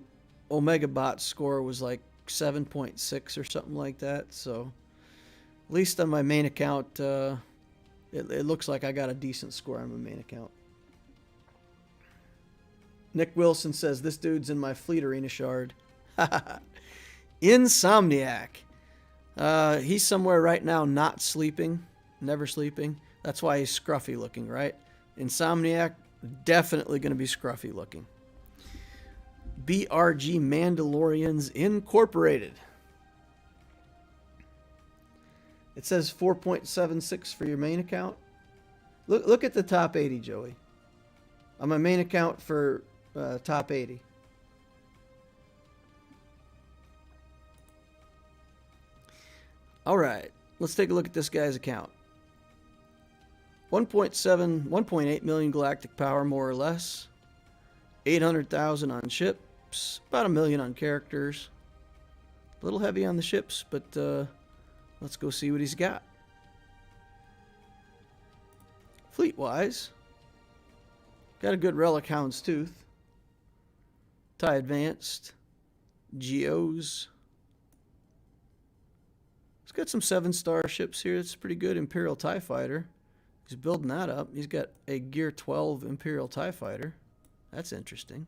Omega Bot score was like 7.6 or something like that. So at least on my main account, it looks like I got a decent score on my main account. Nick Wilson says, this dude's in my Fleet Arena shard. INSOMNIAC. He's somewhere right now not sleeping, never sleeping. That's why he's scruffy looking, right? INSOMNIAC, definitely going to be scruffy looking. BRG Mandalorians Incorporated. It says 4.76 for your main account. Look at the top 80, Joey. On my main account for top 80. All right, let's take a look at this guy's account. 1.8 million galactic power, more or less. 800,000 on ships, about 1 million on characters. A little heavy on the ships, but let's go see what he's got. Fleet-wise, got a good relic Hound's Tooth. TIE Advanced, Geos. He's got some 7-star ships here. That's pretty good. Imperial TIE Fighter. He's building that up. He's got a Gear 12 Imperial TIE Fighter. That's interesting.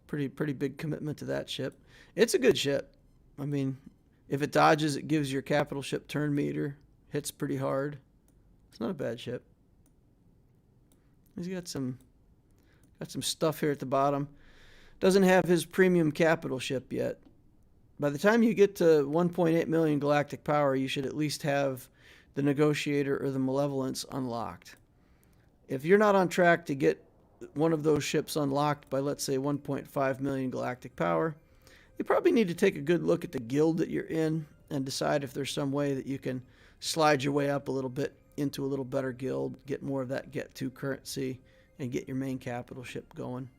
Pretty big commitment to that ship. It's a good ship. I mean, if it dodges, it gives your capital ship turn meter. Hits pretty hard. It's not a bad ship. He's got some stuff here at the bottom. Doesn't have his premium capital ship yet. By the time you get to 1.8 million galactic power, you should at least have the Negotiator or the Malevolence unlocked. If you're not on track to get one of those ships unlocked by, let's say, 1.5 million galactic power, you probably need to take a good look at the guild that you're in and decide if there's some way that you can slide your way up a little bit into a little better guild, get more of that Get To currency, and get your main capital ship going.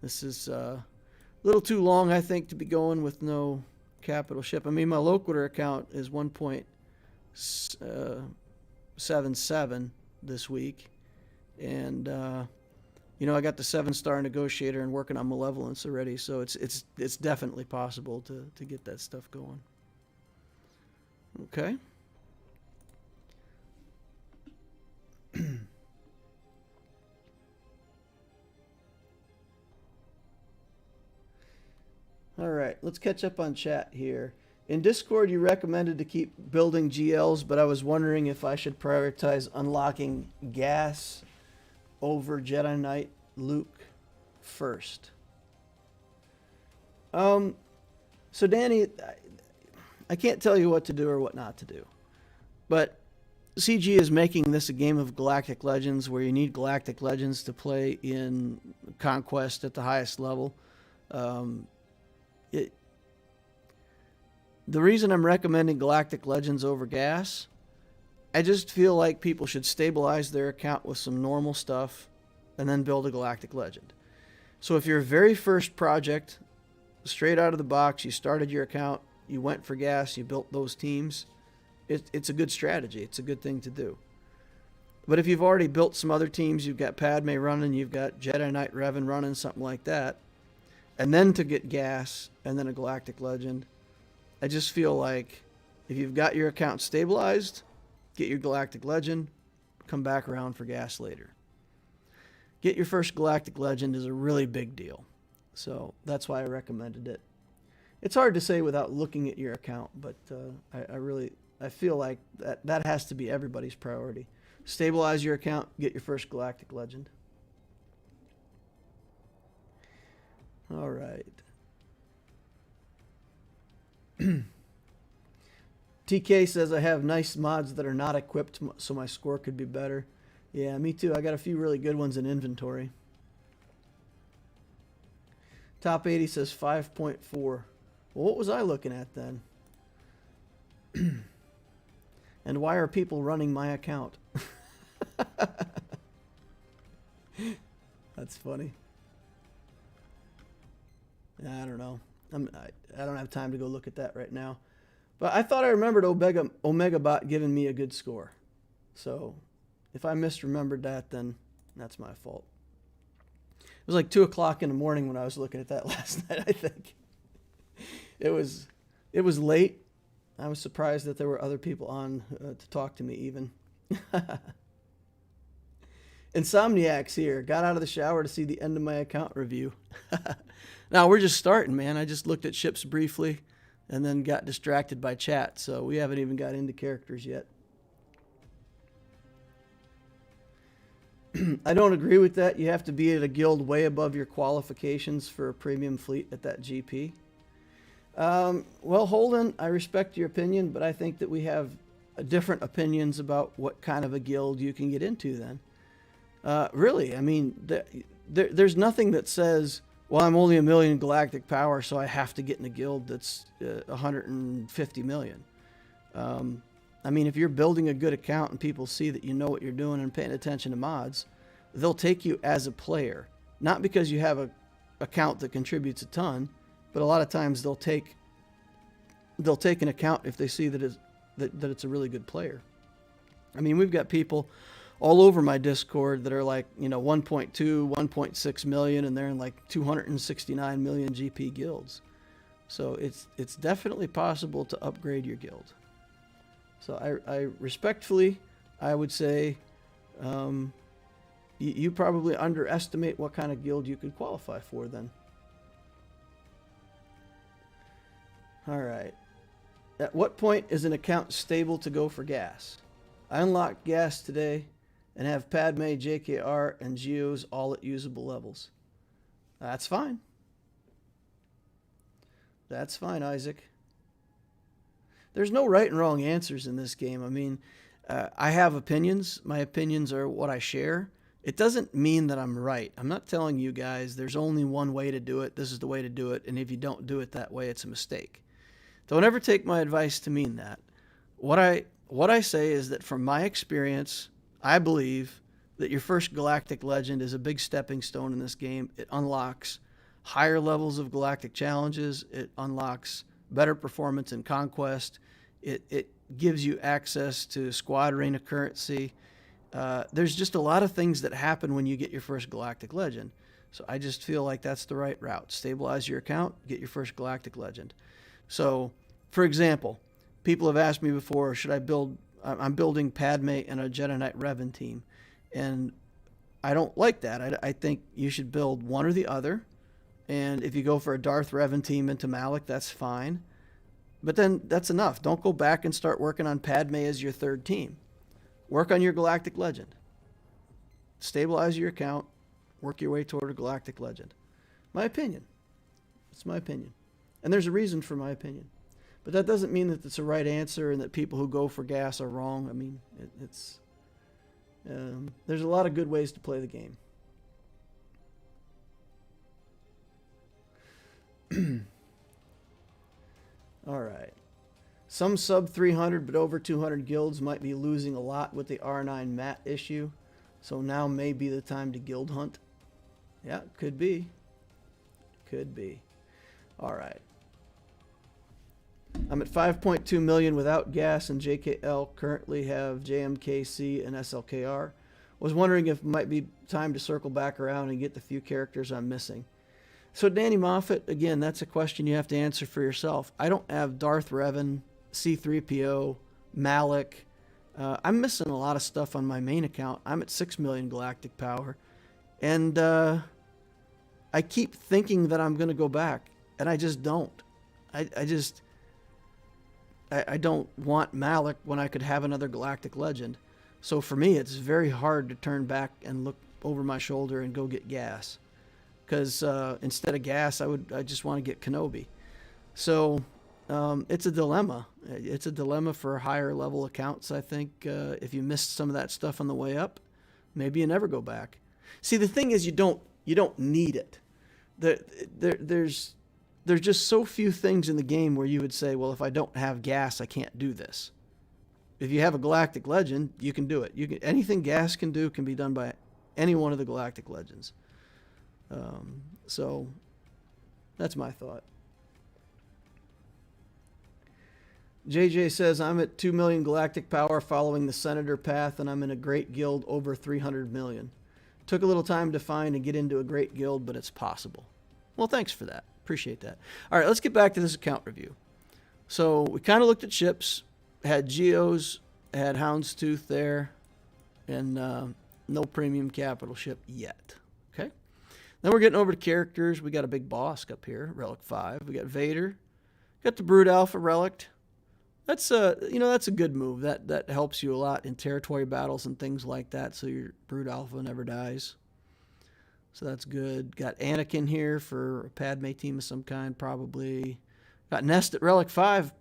This is a little too long, I think, to be going with no capital ship. I mean, my Loquitur account is 1.77 this week. And, you know, I got the 7-star Negotiator and working on Malevolence already. So it's definitely possible to get that stuff going. Okay. All right, let's catch up on chat here. In Discord, you recommended to keep building GLs, but I was wondering if I should prioritize unlocking gas over Jedi Knight Luke first. So Danny, I can't tell you what to do or what not to do, but CG is making this a game of Galactic Legends where you need Galactic Legends to play in Conquest at the highest level. The reason I'm recommending Galactic Legends over gas, I just feel like people should stabilize their account with some normal stuff and then build a Galactic Legend. So if your very first project, straight out of the box, you started your account, you went for gas, you built those teams, it's a good strategy. It's a good thing to do. But if you've already built some other teams, you've got Padme running, you've got Jedi Knight Revan running, something like that, and then to get gas and then a Galactic Legend, I just feel like if you've got your account stabilized, get your Galactic Legend, come back around for gas later. Get your first Galactic Legend is a really big deal. So that's why I recommended it. It's hard to say without looking at your account, but I feel like that has to be everybody's priority. Stabilize your account, get your first Galactic Legend. All right. TK says I have nice mods that are not equipped, so my score could be better. Yeah, me too. I got a few really good ones in inventory. Top 80 says 5.4. Well, what was I looking at then? And why are people running my account? That's funny. I don't know. I don't have time to go look at that right now. But I thought I remembered OmegaBot giving me a good score. So if I misremembered that, then that's my fault. It was like 2 o'clock in the morning when I was looking at that last night, I think. It was late. I was surprised that there were other people on to talk to me even. INSOMNIAC's here. Got out of the shower to see the end of my account review. Now, we're just starting, man. I just looked at ships briefly and then got distracted by chat, so we haven't even got into characters yet. I don't agree with that. You have to be at a guild way above your qualifications for a premium fleet at that GP. Well, Holden, I respect your opinion, but I think that we have different opinions about what kind of a guild you can get into then. Really, I mean, there's nothing that says, well, I'm only 1 million galactic power, so I have to get in a guild that's 150 million. I mean, if you're building a good account and people see that you know what you're doing and paying attention to mods, they'll take you as a player. Not because you have an account that contributes a ton, but a lot of times they'll take an account if they see that it's a really good player. I mean, we've got people all over my Discord that are like, 1.2, 1.6 million, and they're in like 269 million GP guilds. So it's definitely possible to upgrade your guild. So I respectfully, I would say, you probably underestimate what kind of guild you could qualify for then. All right. At what point is an account stable to go for gas? I unlocked gas today and have Padme, JKR, and Geos all at usable levels. That's fine. That's fine, Isaac. There's no right and wrong answers in this game. I mean, I have opinions. My opinions are what I share. It doesn't mean that I'm right. I'm not telling you guys there's only one way to do it. This is the way to do it. And if you don't do it that way, it's a mistake. Don't ever take my advice to mean that. What I say is that from my experience, I believe that your first galactic legend is a big stepping stone in this game. It unlocks higher levels of galactic challenges. It unlocks better performance in Conquest. It gives you access to squad arena currency. There's just a lot of things that happen when you get your first galactic legend. So I just feel like that's the right route. Stabilize your account, get your first galactic legend. So, for example, people have asked me before, should I build... I'm building Padme and a Jedi Knight Revan team. And I don't like that. I think you should build one or the other. And if you go for a Darth Revan team into Malak, that's fine. But then that's enough. Don't go back and start working on Padme as your third team. Work on your Galactic Legend. Stabilize your account. Work your way toward a Galactic Legend. My opinion. It's my opinion. And there's a reason for my opinion. But that doesn't mean that it's a right answer and that people who go for gas are wrong. I mean, there's a lot of good ways to play the game. All right. Some sub 300 but over 200 guilds might be losing a lot with the R9 mat issue. So now may be the time to guild hunt. Yeah, could be. Could be. All right. I'm at 5.2 million without gas and JKL. Currently have JMKC and SLKR. Was wondering if it might be time to circle back around and get the few characters I'm missing. So Danny Moffat, again, that's a question you have to answer for yourself. I don't have Darth Revan, C-3PO, Malak. I'm missing a lot of stuff on my main account. I'm at 6 million galactic power. And I keep thinking that I'm going to go back, and I just don't. I don't want Malak when I could have another galactic legend. So for me, it's very hard to turn back and look over my shoulder and go get gas. Because instead of gas, I just want to get Kenobi. So it's a dilemma. It's a dilemma for higher level accounts, I think. If you missed some of that stuff on the way up, maybe you never go back. See, the thing is, you don't need it. There's just so few things in the game where you would say, well, if I don't have gas, I can't do this. If you have a galactic legend, you can do it. Anything gas can do can be done by any one of the galactic legends. So that's my thought. JJ says, I'm at 2 million galactic power following the Senator path, and I'm in a great guild over 300 million. Took a little time to find and get into a great guild, but it's possible. Well, thanks for that. Appreciate that. All right, let's get back to this account review. So we kind of looked at ships, had Geos, had Houndstooth there, and no premium capital ship yet. Okay. Then we're getting over to characters. We got a big boss up here, Relic 5. We got Vader. Got the Brood Alpha Relic. That's that's a good move. That helps you a lot in territory battles and things like that, so your Brood Alpha never dies. So that's good. Got Anakin here for a Padme team of some kind, probably. Got Nest at Relic 5.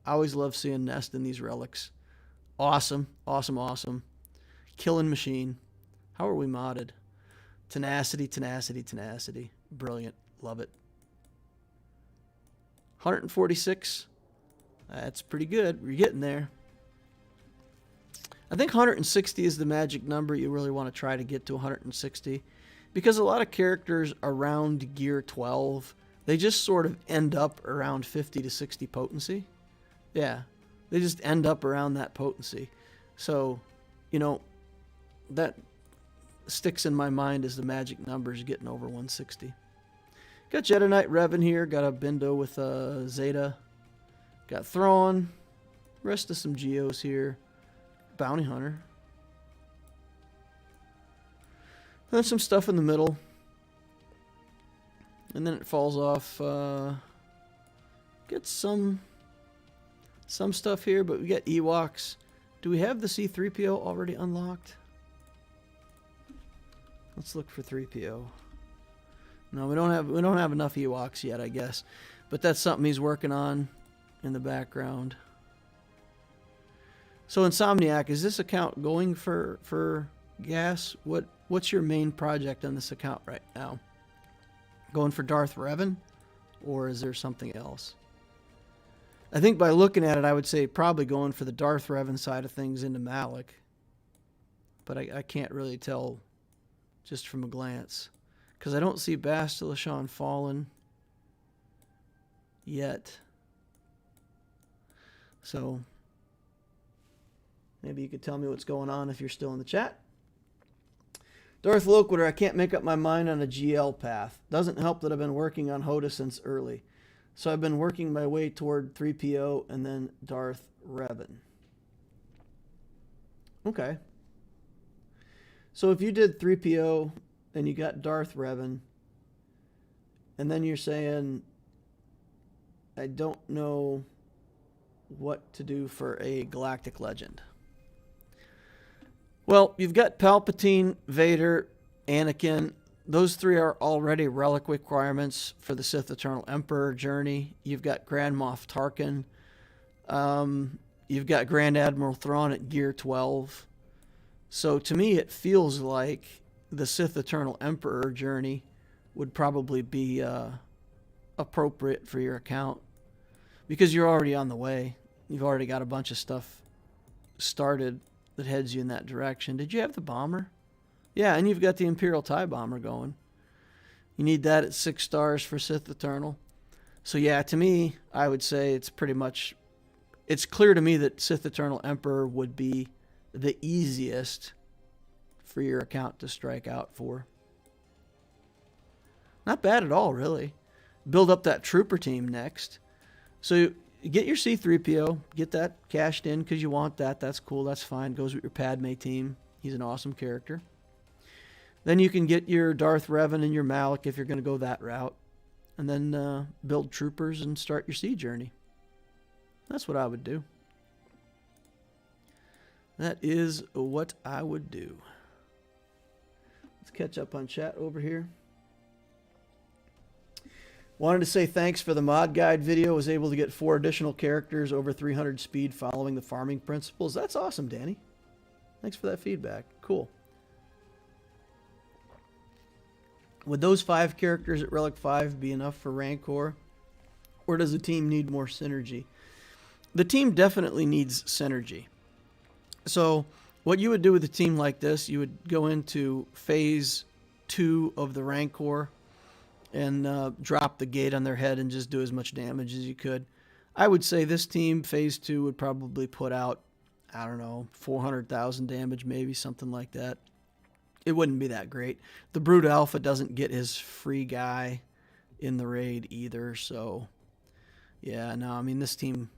I always love seeing Nest in these relics. Awesome. Awesome, awesome. Killing machine. How are we modded? Tenacity, tenacity, tenacity. Brilliant. Love it. 146. That's pretty good. We're getting there. I think 160 is the magic number. You really want to try to get to 160. Because a lot of characters around gear 12, they just sort of end up around 50 to 60 potency. Yeah, they just end up around that potency. So, that sticks in my mind as the magic numbers getting over 160. Got Jedi Knight Revan here. Got a Bindo with Zeta. Got Thrawn. Rest of some Geos here. Bounty Hunter. Then some stuff in the middle. And then it falls off. Get some stuff here, but we got Ewoks. Do we have the C-3PO already unlocked? Let's look for 3PO. No, we don't have enough Ewoks yet, I guess. But that's something he's working on in the background. So Insomniac, is this account going for gas? What's your main project on this account right now? Going for Darth Revan? Or is there something else? I think by looking at it, I would say probably going for the Darth Revan side of things into Malik. But I can't really tell just from a glance. Because I don't see Bastila Fallen yet. So maybe you could tell me what's going on if you're still in the chat. Darth Loquitur, I can't make up my mind on a GL path. Doesn't help that I've been working on Hoda since early. So I've been working my way toward 3PO and then Darth Revan. Okay. So if you did 3PO and you got Darth Revan, and then you're saying, I don't know what to do for a galactic legend. Well, you've got Palpatine, Vader, Anakin. Those three are already relic requirements for the Sith Eternal Emperor journey. You've got Grand Moff Tarkin. You've got Grand Admiral Thrawn at Gear 12. So to me, it feels like the Sith Eternal Emperor journey would probably be appropriate for your account. Because you're already on the way. You've already got a bunch of stuff started that heads you in that direction. Did you have the bomber? Yeah, and you've got the Imperial TIE bomber going. You need that at 6 stars for Sith Eternal. So yeah, to me, I would say it's pretty much... It's clear to me that Sith Eternal Emperor would be the easiest for your account to strike out for. Not bad at all, really. Build up that trooper team next. So get your C-3PO, get that cashed in because you want that. That's cool, that's fine. Goes with your Padme team. He's an awesome character. Then you can get your Darth Revan and your Malik if you're going to go that route. And then build troopers and start your sea journey. That's what I would do. That is what I would do. Let's catch up on chat over here. Wanted to say thanks for the mod guide video. Was able to get 4 additional characters over 300 speed following the farming principles. That's awesome, Danny. Thanks for that feedback. Cool. Would those 5 characters at Relic 5 be enough for Rancor? Or does the team need more synergy? The team definitely needs synergy. So what you would do with a team like this, you would go into phase 2 of the Rancor and drop the gate on their head and just do as much damage as you could. I would say this team, phase 2, would probably put out, I don't know, 400,000 damage, maybe something like that. It wouldn't be that great. The Brood Alpha doesn't get his free guy in the raid either, so yeah, no, I mean, this team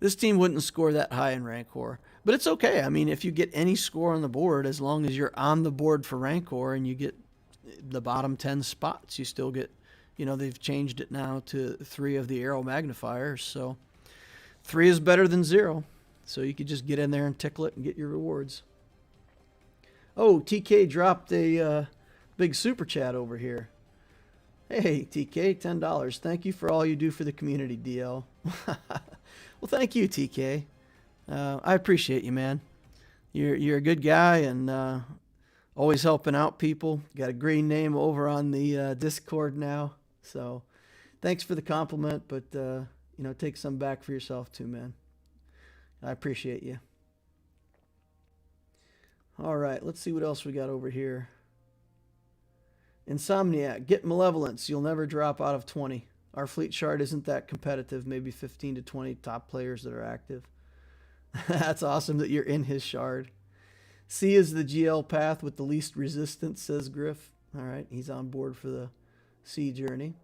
wouldn't score that high in Rancor. But it's okay. I mean, if you get any score on the board, as long as you're on the board for Rancor and you get the bottom 10 spots, you still get, you know, they've changed it now to 3 of the arrow magnifiers. So 3 is better than 0. So you could just get in there and tickle it and get your rewards. Oh, TK dropped a big super chat over here. Hey, TK, $10. Thank you for all you do for the community, DL. Well, thank you, TK. I appreciate you, man. You're a good guy and always helping out people. Got a green name over on the Discord now. So thanks for the compliment, but you know, take some back for yourself too, man. I appreciate you. All right, let's see what else we got over here. Insomniac, get Malevolence. You'll never drop out of 20. Our fleet shard isn't that competitive. Maybe 15 to 20 top players that are active. That's awesome that you're in his shard. C is the GL path with the least resistance, says Griff. All right, he's on board for the C journey.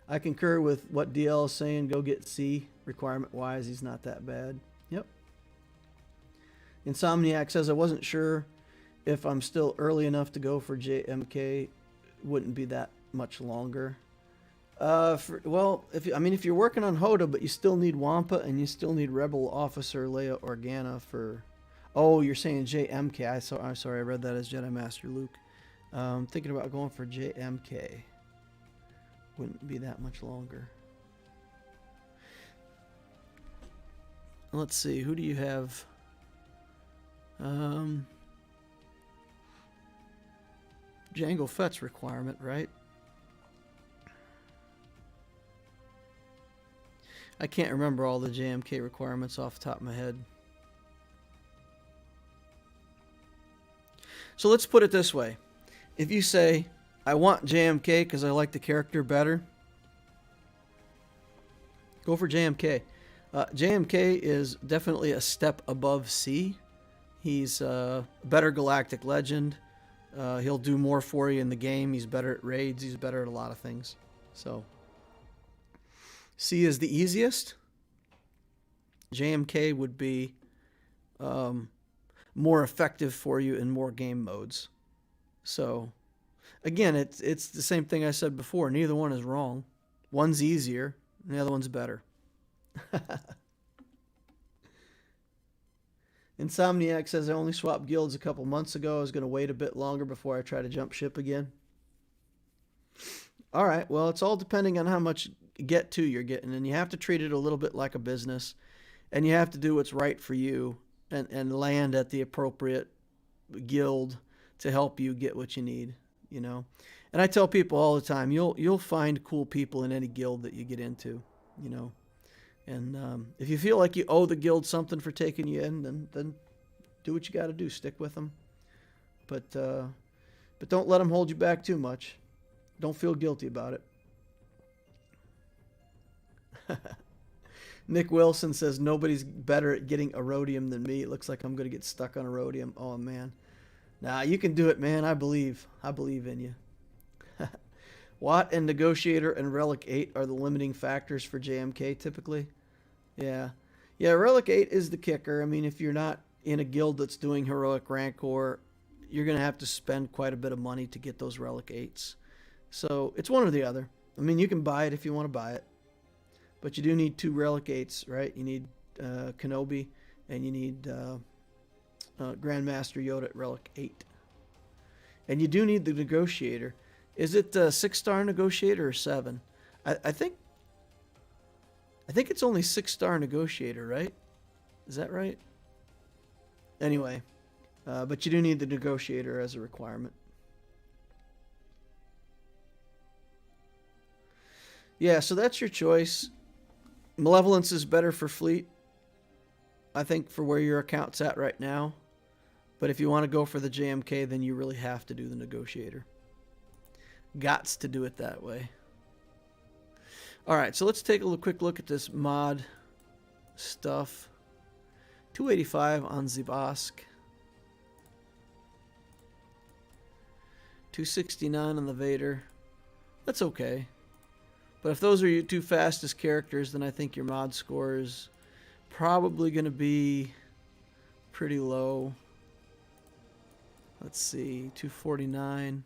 I concur with what DL is saying. Go get C. Requirement-wise, he's not that bad. Yep. Insomniac says, I wasn't sure if I'm still early enough to go for JMK. Wouldn't be that much longer. Well, if you're working on Hoda, but you still need Wampa and you still need Rebel Officer Leia Organa for. Oh, you're saying JMK. I'm sorry, I read that as Jedi Master Luke. Thinking about going for JMK. Wouldn't be that much longer. Let's see, who do you have? Jango Fett's requirement, right? I can't remember all the JMK requirements off the top of my head. So let's put it this way. If you say, I want JMK because I like the character better, go for JMK. JMK is definitely a step above C. He's a better galactic legend. He'll do more for you in the game. He's better at raids. He's better at a lot of things. So C is the easiest. JMK would be more effective for you in more game modes. So again, it's the same thing I said before. Neither one is wrong. One's easier, and the other one's better. Insomniac says I only swapped guilds a couple months ago. I was going to wait a bit longer before I try to jump ship again. All right, well, it's all depending on how much get to you're getting, and you have to treat it a little bit like a business, and you have to do what's right for you and land at the appropriate guild to help you get what you need, you know. And I tell people all the time, you'll find cool people in any guild that you get into, you know. And if you feel like you owe the guild something for taking you in, then do what you got to do. Stick with them, but don't let them hold you back too much. Don't feel guilty about it. Nick Wilson says nobody's better at getting Erodium than me. It looks like I'm gonna get stuck on Erodium. Oh man, nah, you can do it, man. I believe in you. Watt and Negotiator and Relic 8 are the limiting factors for JMK typically. Yeah, Relic 8 is the kicker. I mean, if you're not in a guild that's doing Heroic Rancor, you're going to have to spend quite a bit of money to get those Relic 8s. So it's one or the other. I mean, you can buy it if you want to buy it, but you do need 2 Relic 8s, right? You need Kenobi, and you need Grandmaster Yoda at Relic 8. And you do need the Negotiator. Is it 6-star Negotiator or 7? I think it's only 6-star Negotiator, right? Is that right? Anyway, but you do need the Negotiator as a requirement. Yeah, so that's your choice. Malevolence is better for fleet, I think, for where your account's at right now. But if you want to go for the JMK, then you really have to do the Negotiator. Gots to do it that way. All right, so let's take a quick look at this mod stuff. 285 on Zibask. 269 on the Vader. That's okay. But if those are your 2 fastest characters, then I think your mod score is probably going to be pretty low. Let's see, 249.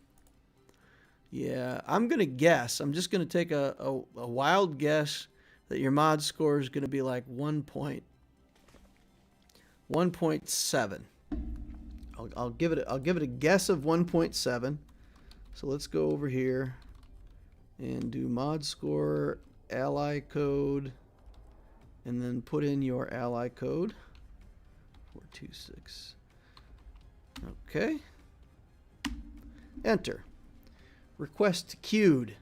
Yeah, I'm going to guess. I'm just going to take a wild guess that your mod score is going to be like 1.7. I'll give it a guess of 1.7. So let's go over here and do mod score, ally code, and then put in your ally code. 426. Okay. Enter. Request queued.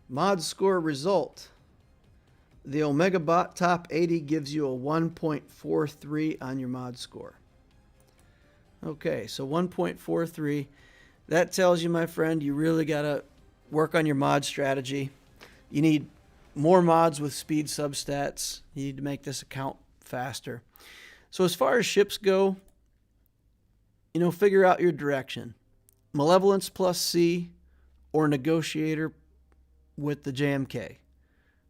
Mod score result. The Omega Bot top 80 gives you a 1.43 on your mod score. Okay, so 1.43. That tells you, my friend, you really got to work on your mod strategy. You need more mods with speed substats. You need to make this account faster. So as far as ships go, you know, figure out your direction. Malevolence plus C or Negotiator with the JMK.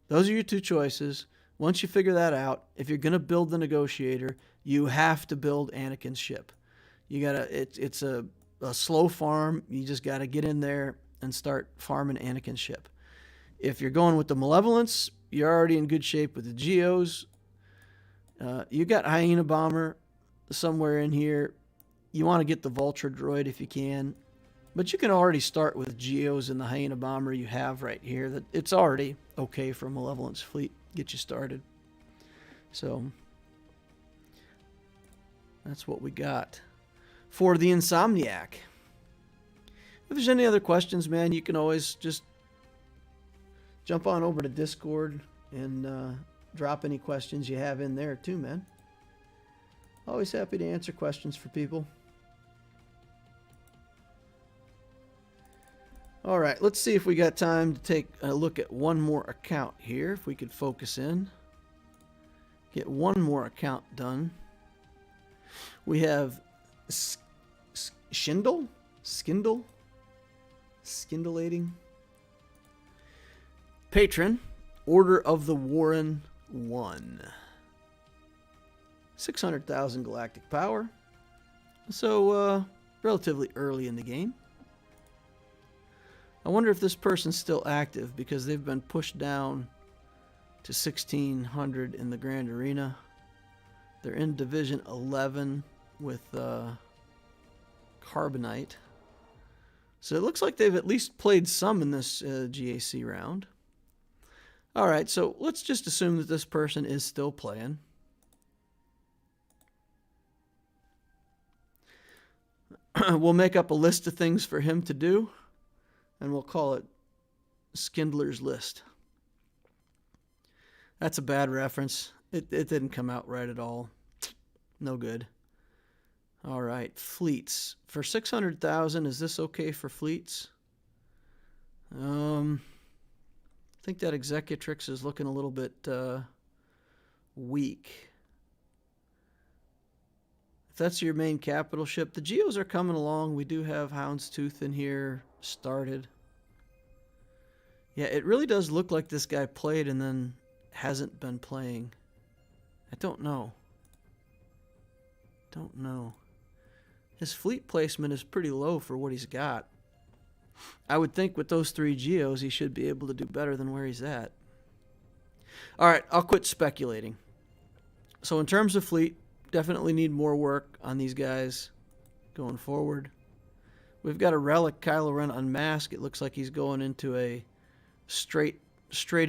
Those are your 2 choices. Once you figure that out, if you're going to build the Negotiator, you have to build Anakin's ship. You gotta. It's a slow farm. You just got to get in there and start farming Anakin's ship. If you're going with the Malevolence, you're already in good shape with the Geos. You got Hyena Bomber somewhere in here. You want to get the Vulture droid if you can. But you can already start with Geos and the Hyena Bomber you have right here. That it's already okay for a Malevolence fleet. Get you started. So that's what we got for the Insomniac. If there's any other questions, man, you can always just jump on over to Discord and drop any questions you have in there too, man. Always happy to answer questions for people. All right, let's see if we got time to take a look at one more account here. If we could focus in. Get one more account done. We have Skindleating. Patron, Order of the Warren 1. 600,000 galactic power. So, relatively early in the game. I wonder if this person's still active because they've been pushed down to 1600 in the Grand Arena. They're in Division 11 with Carbonite. So it looks like they've at least played some in this GAC round. Alright, so let's just assume that this person is still playing. We'll make up a list of things for him to do, and we'll call it Skindler's List. That's a bad reference. It didn't come out right at all. No good. All right, fleets. For 600,000, is this okay for fleets? I think that Executrix is looking a little bit weak. If that's your main capital ship, the Geos are coming along. We do have Houndstooth in here started. Yeah, it really does look like this guy played and then hasn't been playing. I don't know. Don't know. His fleet placement is pretty low for what he's got. I would think with those 3 Geos, he should be able to do better than where he's at. All right, I'll quit speculating. So in terms of fleet, definitely need more work on these guys going forward. We've got a Relic Kylo Ren Unmasked. It looks like he's going into a straight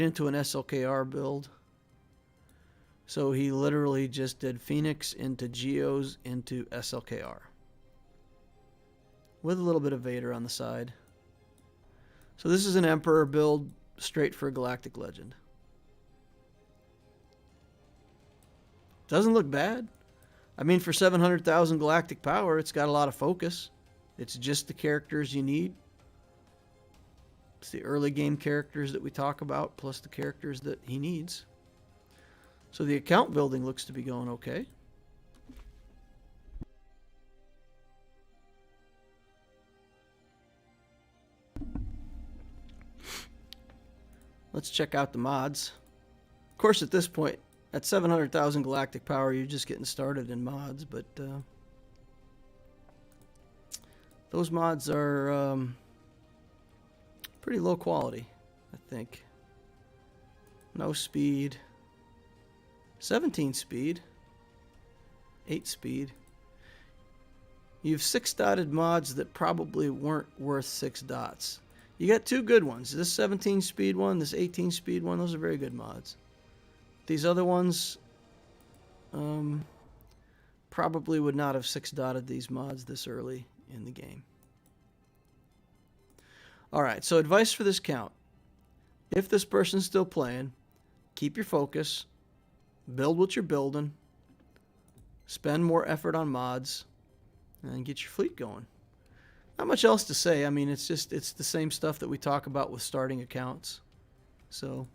into an SLKR build. So he literally just did Phoenix into Geos into SLKR. With a little bit of Vader on the side. So this is an Emperor build straight for a Galactic Legend. Doesn't look bad. I mean, for 700,000 galactic power, it's got a lot of focus. It's just the characters you need. It's the early game characters that we talk about, plus the characters that he needs. So the account building looks to be going okay. Let's check out the mods. Of course, at this point, at 700,000 galactic power, you're just getting started in mods, but those mods are pretty low quality, I think. No speed. 17 speed. 8 speed. You have 6-dotted mods that probably weren't worth 6 dots. You got 2 good ones. This 17 speed one, this 18 speed one, those are very good mods. These other ones probably would not have 6-dotted these mods this early in the game. Alright, so advice for this count. If this person's still playing, keep your focus, build what you're building, spend more effort on mods, and get your fleet going. Not much else to say. I mean, it's the same stuff that we talk about with starting accounts. So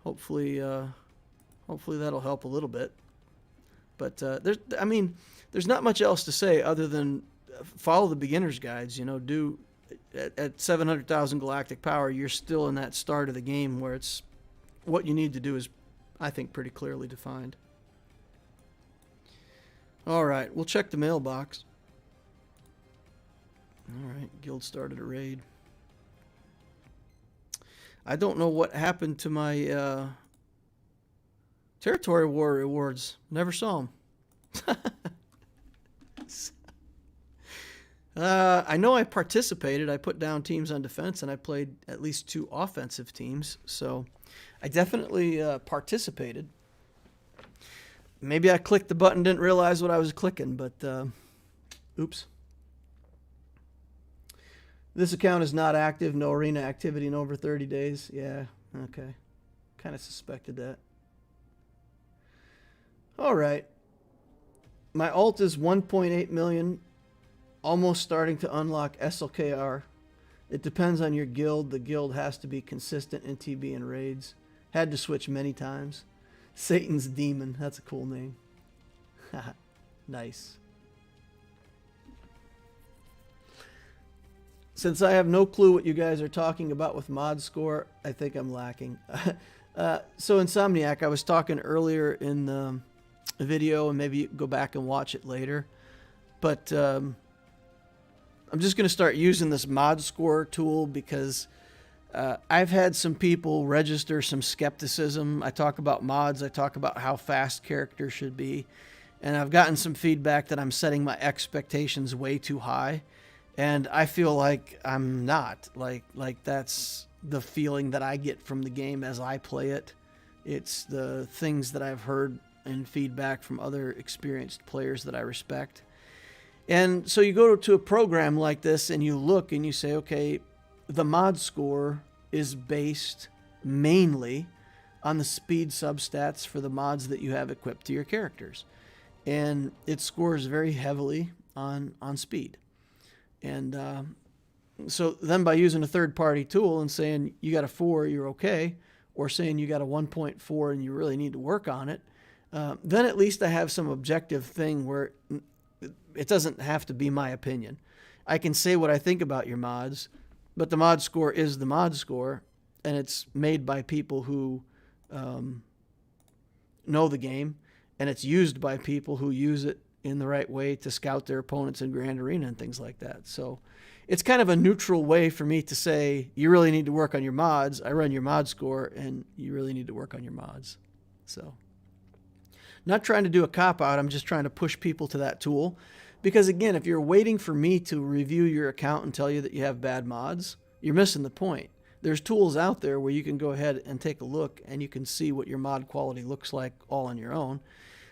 hopefully that'll help a little bit. But there's not much else to say other than follow the beginner's guides. You know, at 700,000 galactic power, you're still in that start of the game where it's what you need to do is, I think, pretty clearly defined. All right, we'll check the mailbox. All right, guild started a raid. I don't know what happened to my territory war rewards. Never saw them. I know I participated. I put down teams on defense, and I played at least 2 offensive teams. So I definitely participated. Maybe I clicked the button, didn't realize what I was clicking, but oops. This account is not active. No arena activity in over 30 days. Yeah, okay. Kind of suspected that. All right. My alt is 1.8 million. Almost starting to unlock SLKR. It depends on your guild. The guild has to be consistent in TB and raids. Had to switch many times. Satan's Demon. That's a cool name. Nice. Since I have no clue what you guys are talking about with mod score, I think I'm lacking. So Insomniac, I was talking earlier in the video, and maybe you can go back and watch it later. But I'm just going to start using this mod score tool because I've had some people register some skepticism. I talk about mods. I talk about how fast characters should be. And I've gotten some feedback that I'm setting my expectations way too high. And I feel like I'm not. Like that's the feeling that I get from the game as I play it. It's the things that I've heard and feedback from other experienced players that I respect. And so you go to a program like this and you look and you say, okay, the mod score is based mainly on the speed substats for the mods that you have equipped to your characters. And it scores very heavily on speed. And so then by using a third-party tool and saying you got a 4, you're okay, or saying you got a 1.4 and you really need to work on it, then at least I have some objective thing where it doesn't have to be my opinion. I can say what I think about your mods, but the mod score is the mod score, and it's made by people who know the game, and it's used by people who use it in the right way to scout their opponents in Grand Arena and things like that. So it's kind of a neutral way for me to say, you really need to work on your mods. I run your mod score, and you really need to work on your mods. So not trying to do a cop-out. I'm just trying to push people to that tool. Because, again, if you're waiting for me to review your account and tell you that you have bad mods, you're missing the point. There's tools out there where you can go ahead and take a look, and you can see what your mod quality looks like all on your own.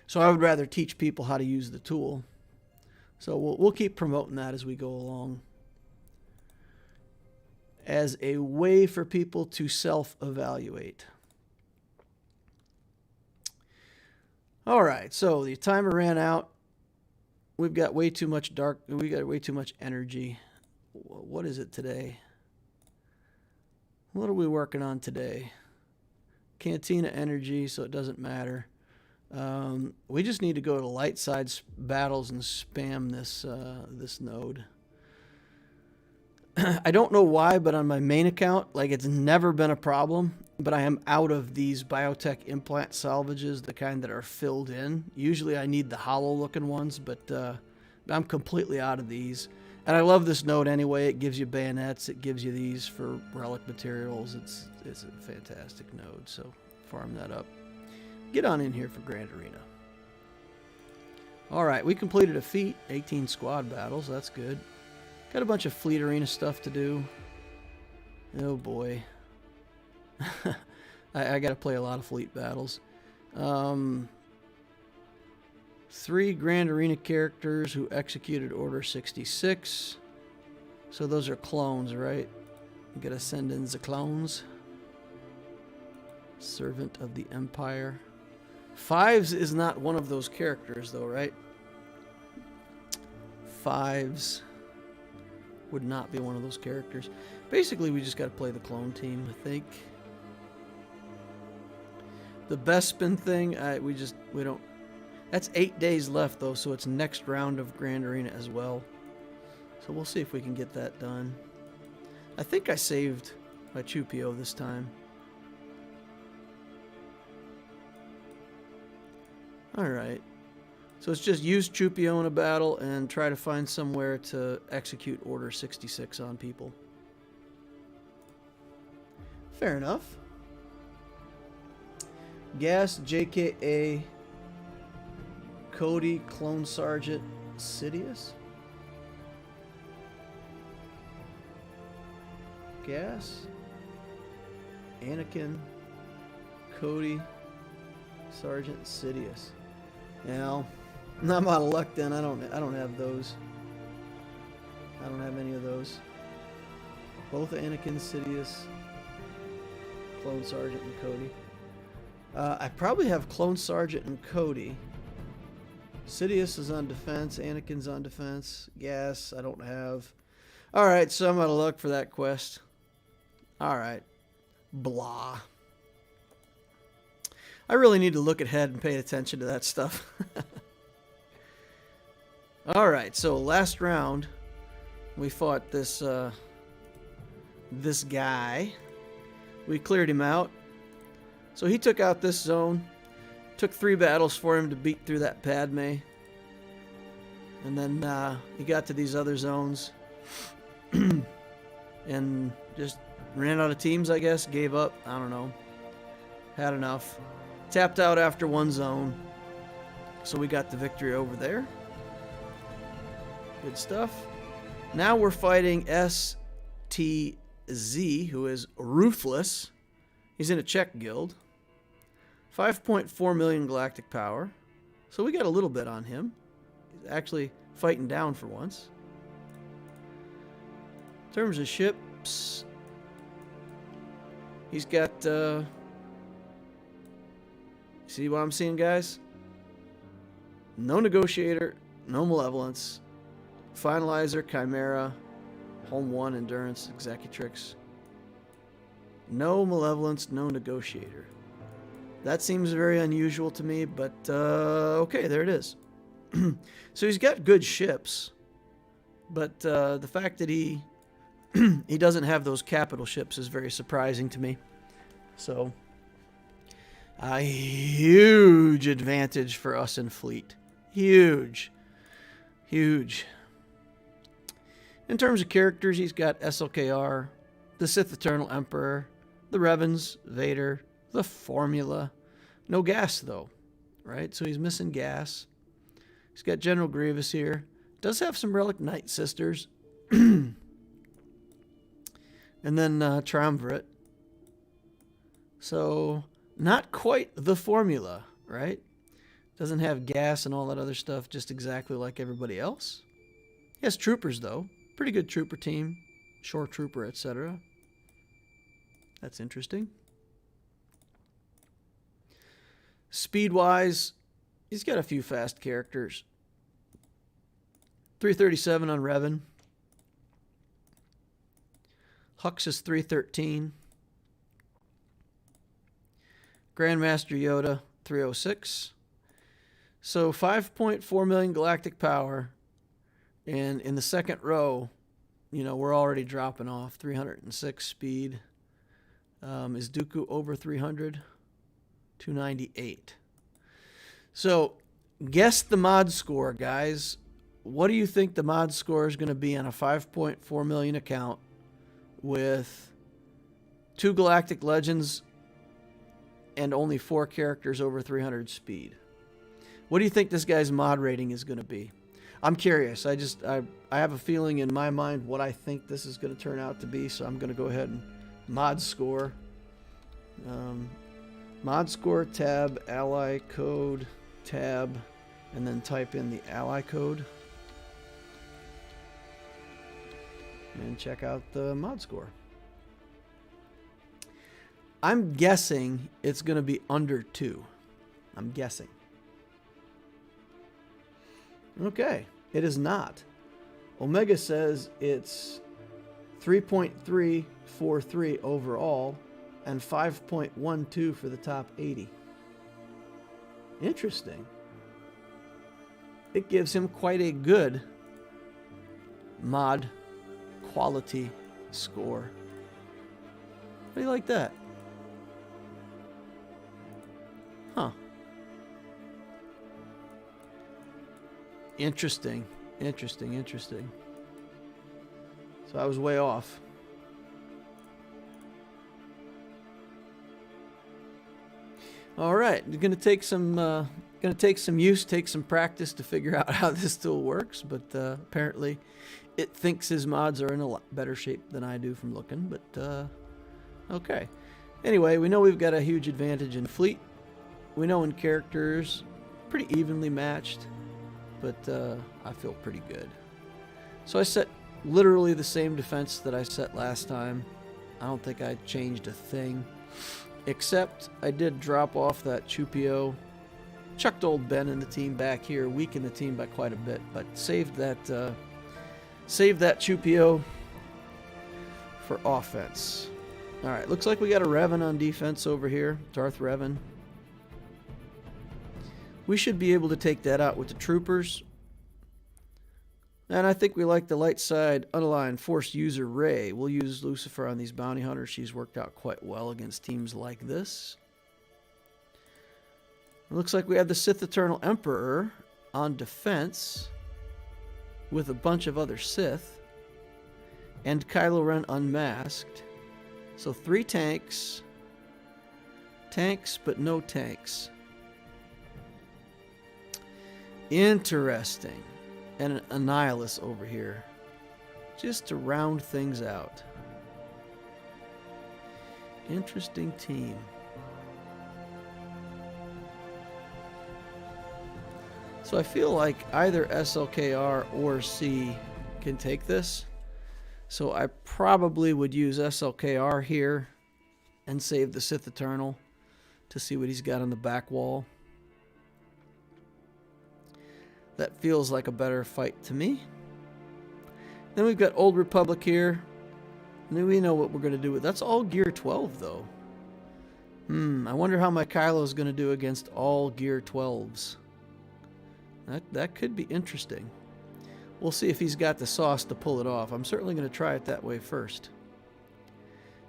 So I would rather teach people how to use the tool. So we'll keep promoting that as we go along, as a way for people to self-evaluate. All right, so the timer ran out. We've got way too much we got way too much energy. What is it today? What are we working on today? Cantina energy, so it doesn't matter. We just need to go to light side battles and spam this this node. I don't know why, but on my main account, like, it's never been a problem, but I am out of these biotech implant salvages, the kind that are filled in. Usually I need the hollow looking ones, but I'm completely out of these. And I love this node anyway. It gives you bayonets. It gives you these for relic materials. It's a fantastic node, so farm that up. Get on in here for Grand Arena. All right, we completed a feat, 18 squad battles. That's good. Got a bunch of fleet arena stuff to do. Oh boy. I got to play a lot of fleet battles. 3 Grand Arena characters who executed Order 66. So those are clones, right? You got to send in the clones. Servant of the Empire. Fives is not one of those characters, though, right? Fives would not be one of those characters. Basically, we just got to play the clone team, I think. The Bespin thing, we don't. That's 8 days left, though, so it's next round of Grand Arena as well. So we'll see if we can get that done. I think I saved my Chupio this time. Alright. So it's just use Chupio in a battle and try to find somewhere to execute Order 66 on people. Fair enough. Gas, JKA, Cody, Clone Sergeant, Sidious. Gas, Anakin, Cody, Sergeant, Sidious. Now, I'm out of luck then. I don't have those. I don't have any of those. Both Anakin, Sidious, Clone Sergeant, and Cody. I probably have Clone Sergeant and Cody. Sidious is on defense. Anakin's on defense. Gas, I don't have. Alright, so I'm out of luck for that quest. Alright. Blah. I really need to look ahead and pay attention to that stuff. Alright, so last round, we fought this guy. We cleared him out. So he took out this zone. Took 3 battles for him to beat through that Padme. And then he got to these other zones. And just ran out of teams, I guess. Gave up. I don't know. Had enough. Tapped out after 1 zone. So we got the victory over there. Good stuff. Now we're fighting STZ, who is ruthless. He's in a Czech guild. 5.4 million galactic power. So we got a little bit on him. He's actually fighting down for once. In terms of ships, he's got... see what I'm seeing, guys? No Negotiator, no Malevolence, Finalizer, Chimera, Home 1, Endurance, Executrix. No Malevolence, no Negotiator. That seems very unusual to me, but okay, there it is. So he's got good ships, but the fact that he doesn't have those capital ships is very surprising to me. So a huge advantage for us in fleet. Huge. Huge. In terms of characters, he's got SLKR, the Sith Eternal Emperor, the Revens, Vader, the Formula. No gas, though, right? So he's missing gas. He's got General Grievous here. Does have some Relic Night Sisters. And then Triumvirate. So not quite the Formula, right? Doesn't have gas and all that other stuff, just exactly like everybody else. He has troopers, though. Pretty good trooper team. Shore trooper, etc. That's interesting. Speed-wise, he's got a few fast characters. 337 on Revan. Hux is 313. Grandmaster Yoda, 306. So 5.4 million galactic power. And in the second row, you know, we're already dropping off. 306 speed. Is Dooku over 300? 298. So, guess the mod score, guys. What do you think the mod score is going to be on a 5.4 million account with 2 Galactic Legends and only 4 characters over 300 speed? What do you think this guy's mod rating is going to be? I'm curious. I have a feeling in my mind what I think this is going to turn out to be, so I'm going to go ahead and mod score. Mod score, tab, ally code, tab, and then type in the ally code. And check out the mod score. I'm guessing it's going to be under 2. I'm guessing. Okay, it is not. Omega says it's 3.343 overall and 5.12 for the top 80. Interesting. It gives him quite a good mod quality score. How do you like that? Huh. Interesting. Interesting, interesting. So I was way off. All right, it's gonna take some use, take some practice to figure out how this tool works. But apparently, it thinks his mods are in a lot better shape than I do from looking. But okay. Anyway, we know we've got a huge advantage in fleet. We know in characters, pretty evenly matched. But I feel pretty good. So I set literally the same defense that I set last time. I don't think I changed a thing. Except I did drop off that Chupio. Chucked old Ben and the team back here, weakened the team by quite a bit, but saved that Chupio for offense. All right, looks like we got a Revan on defense over here, Darth Revan. We should be able to take that out with the troopers. And I think we like the light side unaligned force user Rey. We'll use Lucifer on these bounty hunters. She's worked out quite well against teams like this. It looks like we have the Sith Eternal Emperor on defense with a bunch of other Sith. And Kylo Ren unmasked. So 3 tanks. Tanks, but no tanks. Interesting. And an Annihilus over here, just to round things out. Interesting team. So I feel like either SLKR or C can take this. So I probably would use SLKR here and save the Sith Eternal to see what he's got on the back wall. That feels like a better fight to me. Then we've got Old Republic here. And then we know what we're going to do with. That's all Gear 12, though. I wonder how my Kylo is going to do against all Gear 12s. That could be interesting. We'll see if he's got the sauce to pull it off. I'm certainly going to try it that way first.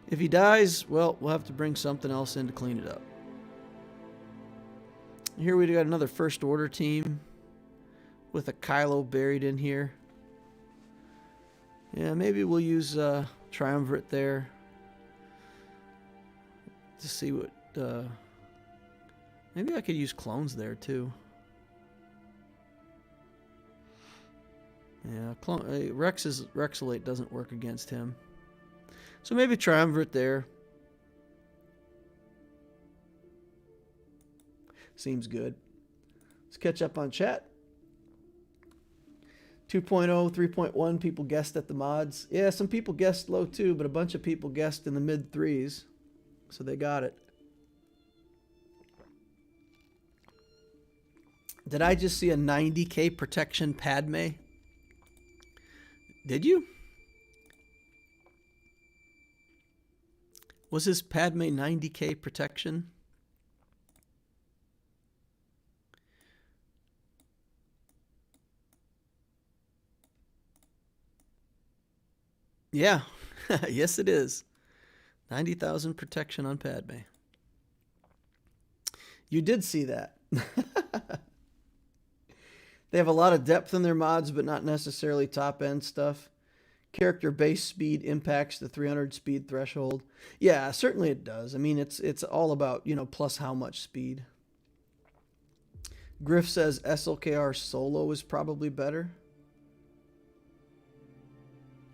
If he dies, well, we'll have to bring something else in to clean it up. Here we got another First Order team with a Kylo buried in here. Yeah, maybe we'll use Triumvirate there to see what... maybe I could use clones there too. Yeah, Rexolate doesn't work against him. So maybe Triumvirate there. Seems good. Let's catch up on chat. 2.0, 3.1 people guessed at the mods. Yeah, some people guessed low too, but a bunch of people guessed in the mid 3s. So they got it. Did I just see a 90k protection Padme? Did you? Was his Padme 90k protection? Yeah, yes it is. 90,000 protection on Padme. You did see that. They have a lot of depth in their mods, but not necessarily top-end stuff. Character base speed impacts the 300 speed threshold. Yeah, certainly it does. I mean, it's all about, you know, plus how much speed. Griff says SLKR solo is probably better.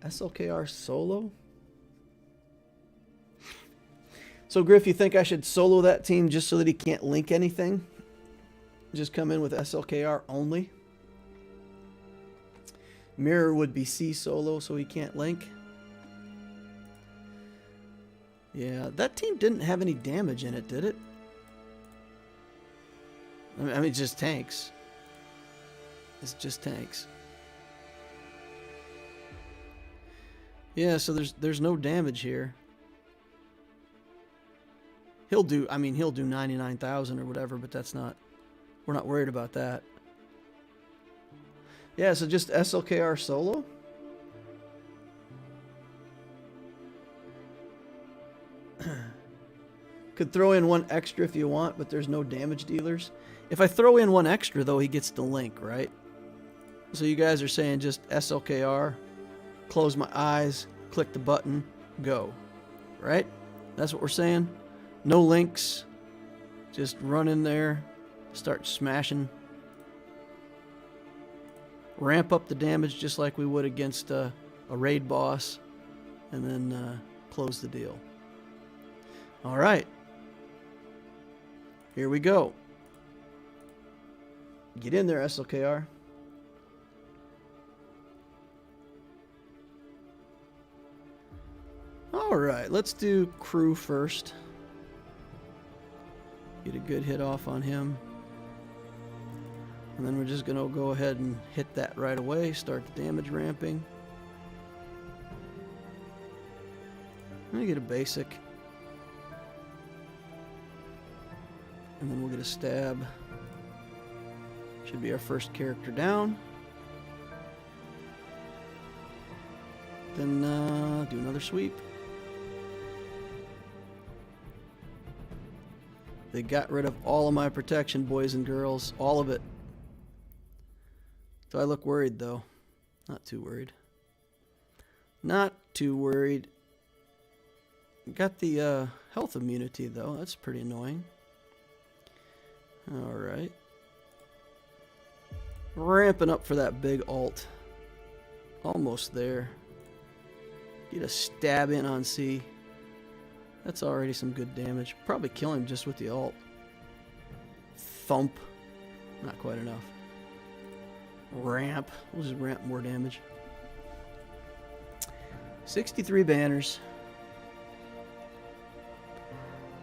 SLKR solo? So Griff, you think I should solo that team just so that he can't link anything? Just come in with SLKR only? Mirror would be C solo, so he can't link. Yeah, that team didn't have any damage in it, did it? I mean, just tanks. It's just tanks. Yeah, so there's no damage here. He'll do 99,000 or whatever, but that's not, we're not worried about that. Yeah, so just SLKR solo? Could throw in one extra if you want, but there's no damage dealers. If I throw in one extra, though, he gets the link, right? So you guys are saying just SLKR, close my eyes, click the button, go. Right? That's what we're saying? No links. Just run in there, start smashing. Ramp up the damage just like we would against a raid boss, and then close the deal. All right. Here we go. Get in there, SLKR. All right, let's do crew first. Get a good hit off on him. And then we're just going to go ahead and hit that right away. Start the damage ramping. I'm going to get a basic. And then we'll get a stab. Should be our first character down. Then do another sweep. They got rid of all of my protection, boys and girls. All of it. Do I look worried, though? Not too worried. Not too worried. Got the health immunity, though. That's pretty annoying. Alright. Ramping up for that big ult. Almost there. Get a stab in on C. That's already some good damage. Probably kill him just with the ult. Thump. Not quite enough. Ramp. We'll just ramp more damage. 63 banners.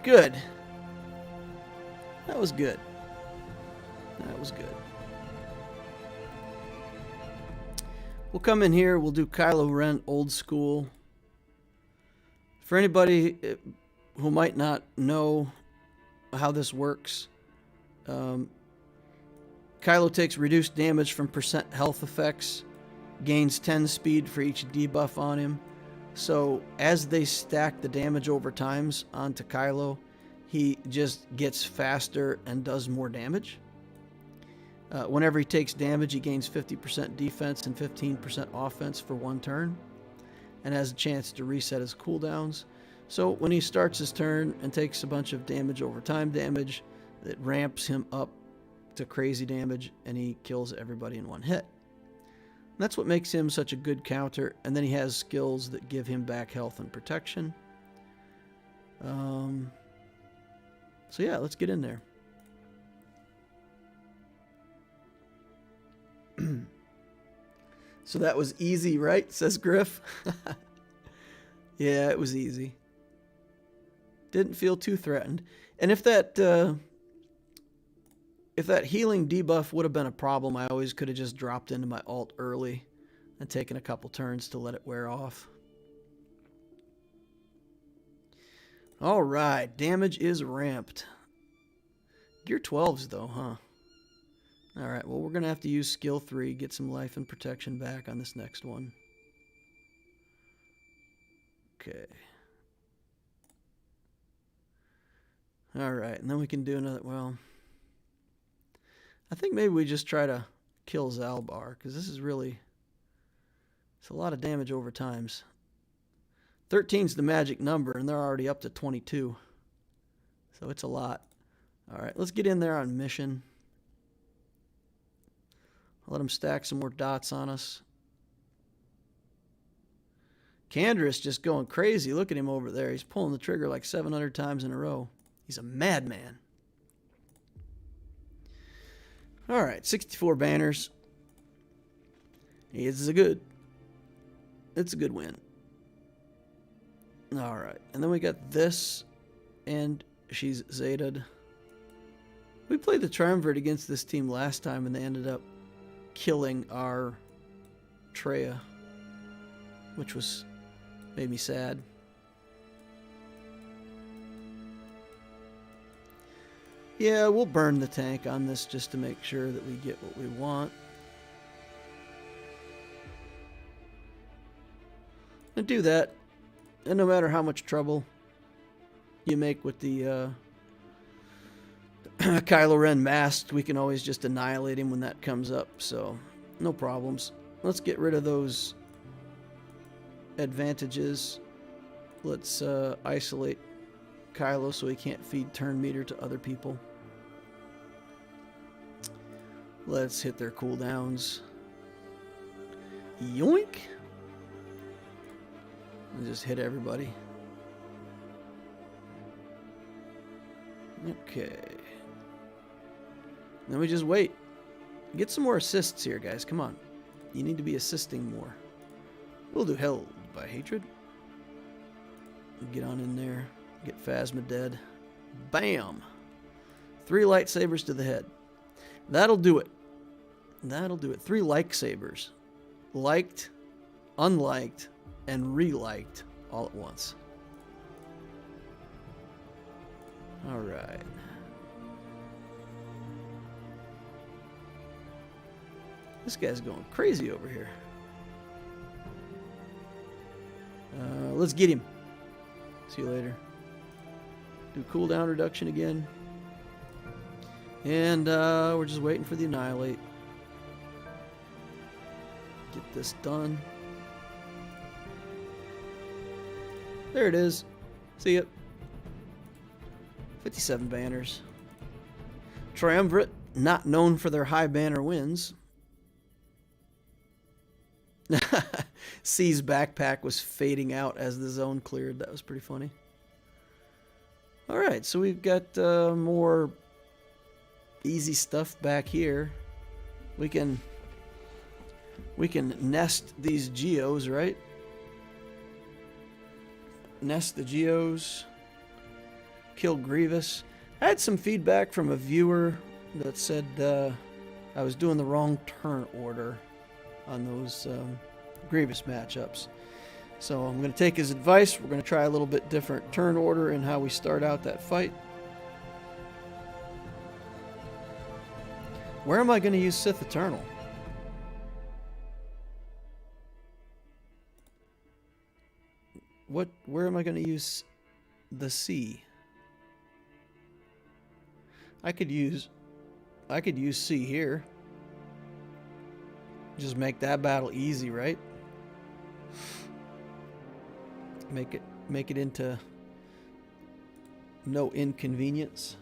Good. That was good. That was good. We'll come in here. We'll do Kylo Ren old school. For anybody who might not know how this works, Kylo takes reduced damage from % health effects, gains 10 speed for each debuff on him. So as they stack the damage over times onto Kylo, he just gets faster and does more damage. Whenever he takes damage, he gains 50% defense and 15% offense for 1 turn, and has a chance to reset his cooldowns. So when he starts his turn and takes a bunch of damage over time damage, it ramps him up to crazy damage, and he kills everybody in 1 hit. And that's what makes him such a good counter, and then he has skills that give him back health and protection. So yeah, let's get in there. So that was easy, right? Says Griff. Yeah, it was easy. Didn't feel too threatened. And if that healing debuff would have been a problem, I always could have just dropped into my ult early and taken a couple turns to let it wear off. All right, damage is ramped. Gear 12s though, huh? All right, well, we're going to have to use skill 3, get some life and protection back on this next one. Okay. All right, and then we can do another, well, I think maybe we just try to kill Zalbar, because this is really, it's a lot of damage over times. 13's the magic number, and they're already up to 22. So it's a lot. All right, let's get in there on mission. Let them stack some more dots on us. Candra's just going crazy. Look at him over there. He's pulling the trigger like 700 times in a row. He's a madman. All right, 64 banners. It's a good win. All right, and then we got this, and she's Zeta'd. We played the Triumvirate against this team last time, and they ended up killing our Treya, which made me sad. Yeah, we'll burn the tank on this just to make sure that we get what we want. And do that, and no matter how much trouble you make with the Kylo Ren masked, we can always just annihilate him when that comes up, so no problems. Let's get rid of those advantages. Let's isolate Kylo so he can't feed turn meter to other people. Let's hit their cooldowns. Yoink! And just hit everybody. Okay. Then we just wait. Get some more assists here, guys. Come on. You need to be assisting more. We'll do Held by Hatred. Get on in there. Get Phasma dead. Bam! 3 lightsabers to the head. That'll do it. That'll do it. 3 like sabers. Liked, unliked, and re-liked all at once. Alright. This guy's going crazy over here. Let's get him. See you later. Do cooldown reduction again. And we're just waiting for the Annihilate. Get this done. There it is. See it. 57 banners. Triumvirate, not known for their high banner wins. C's backpack was fading out as the zone cleared. That was pretty funny. Alright, so we've got more easy stuff back here. We can nest these Geos, right? Nest the Geos. Kill Grievous. I had some feedback from a viewer that said I was doing the wrong turn order on those Grievous matchups. So I'm going to take his advice. We're going to try a little bit different turn order in how we start out that fight. Where am I going to use Sith Eternal? Where am I going to use the C? I could use C here. Just make that battle easy, right? Make it into no inconvenience.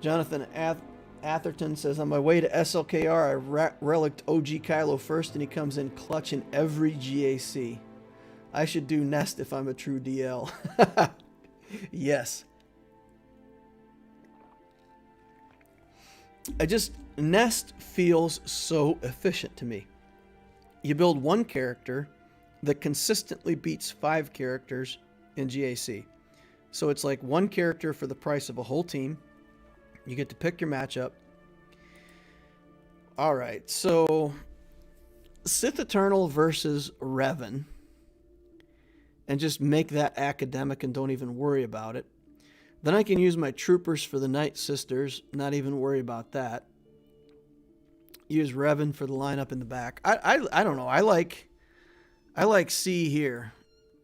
Jonathan Atherton says, on my way to SLKR, I relicked OG Kylo first, and he comes in clutch in every GAC. I should do Nest if I'm a true DL. Yes. Nest feels so efficient to me. You build one character that consistently beats 5 characters in GAC. So it's like one character for the price of a whole team. You get to pick your matchup. Alright, so Sith Eternal versus Revan. And just make that academic and don't even worry about it. Then I can use my troopers for the Night Sisters, not even worry about that. Use Revan for the lineup in the back. I don't know. I like C here.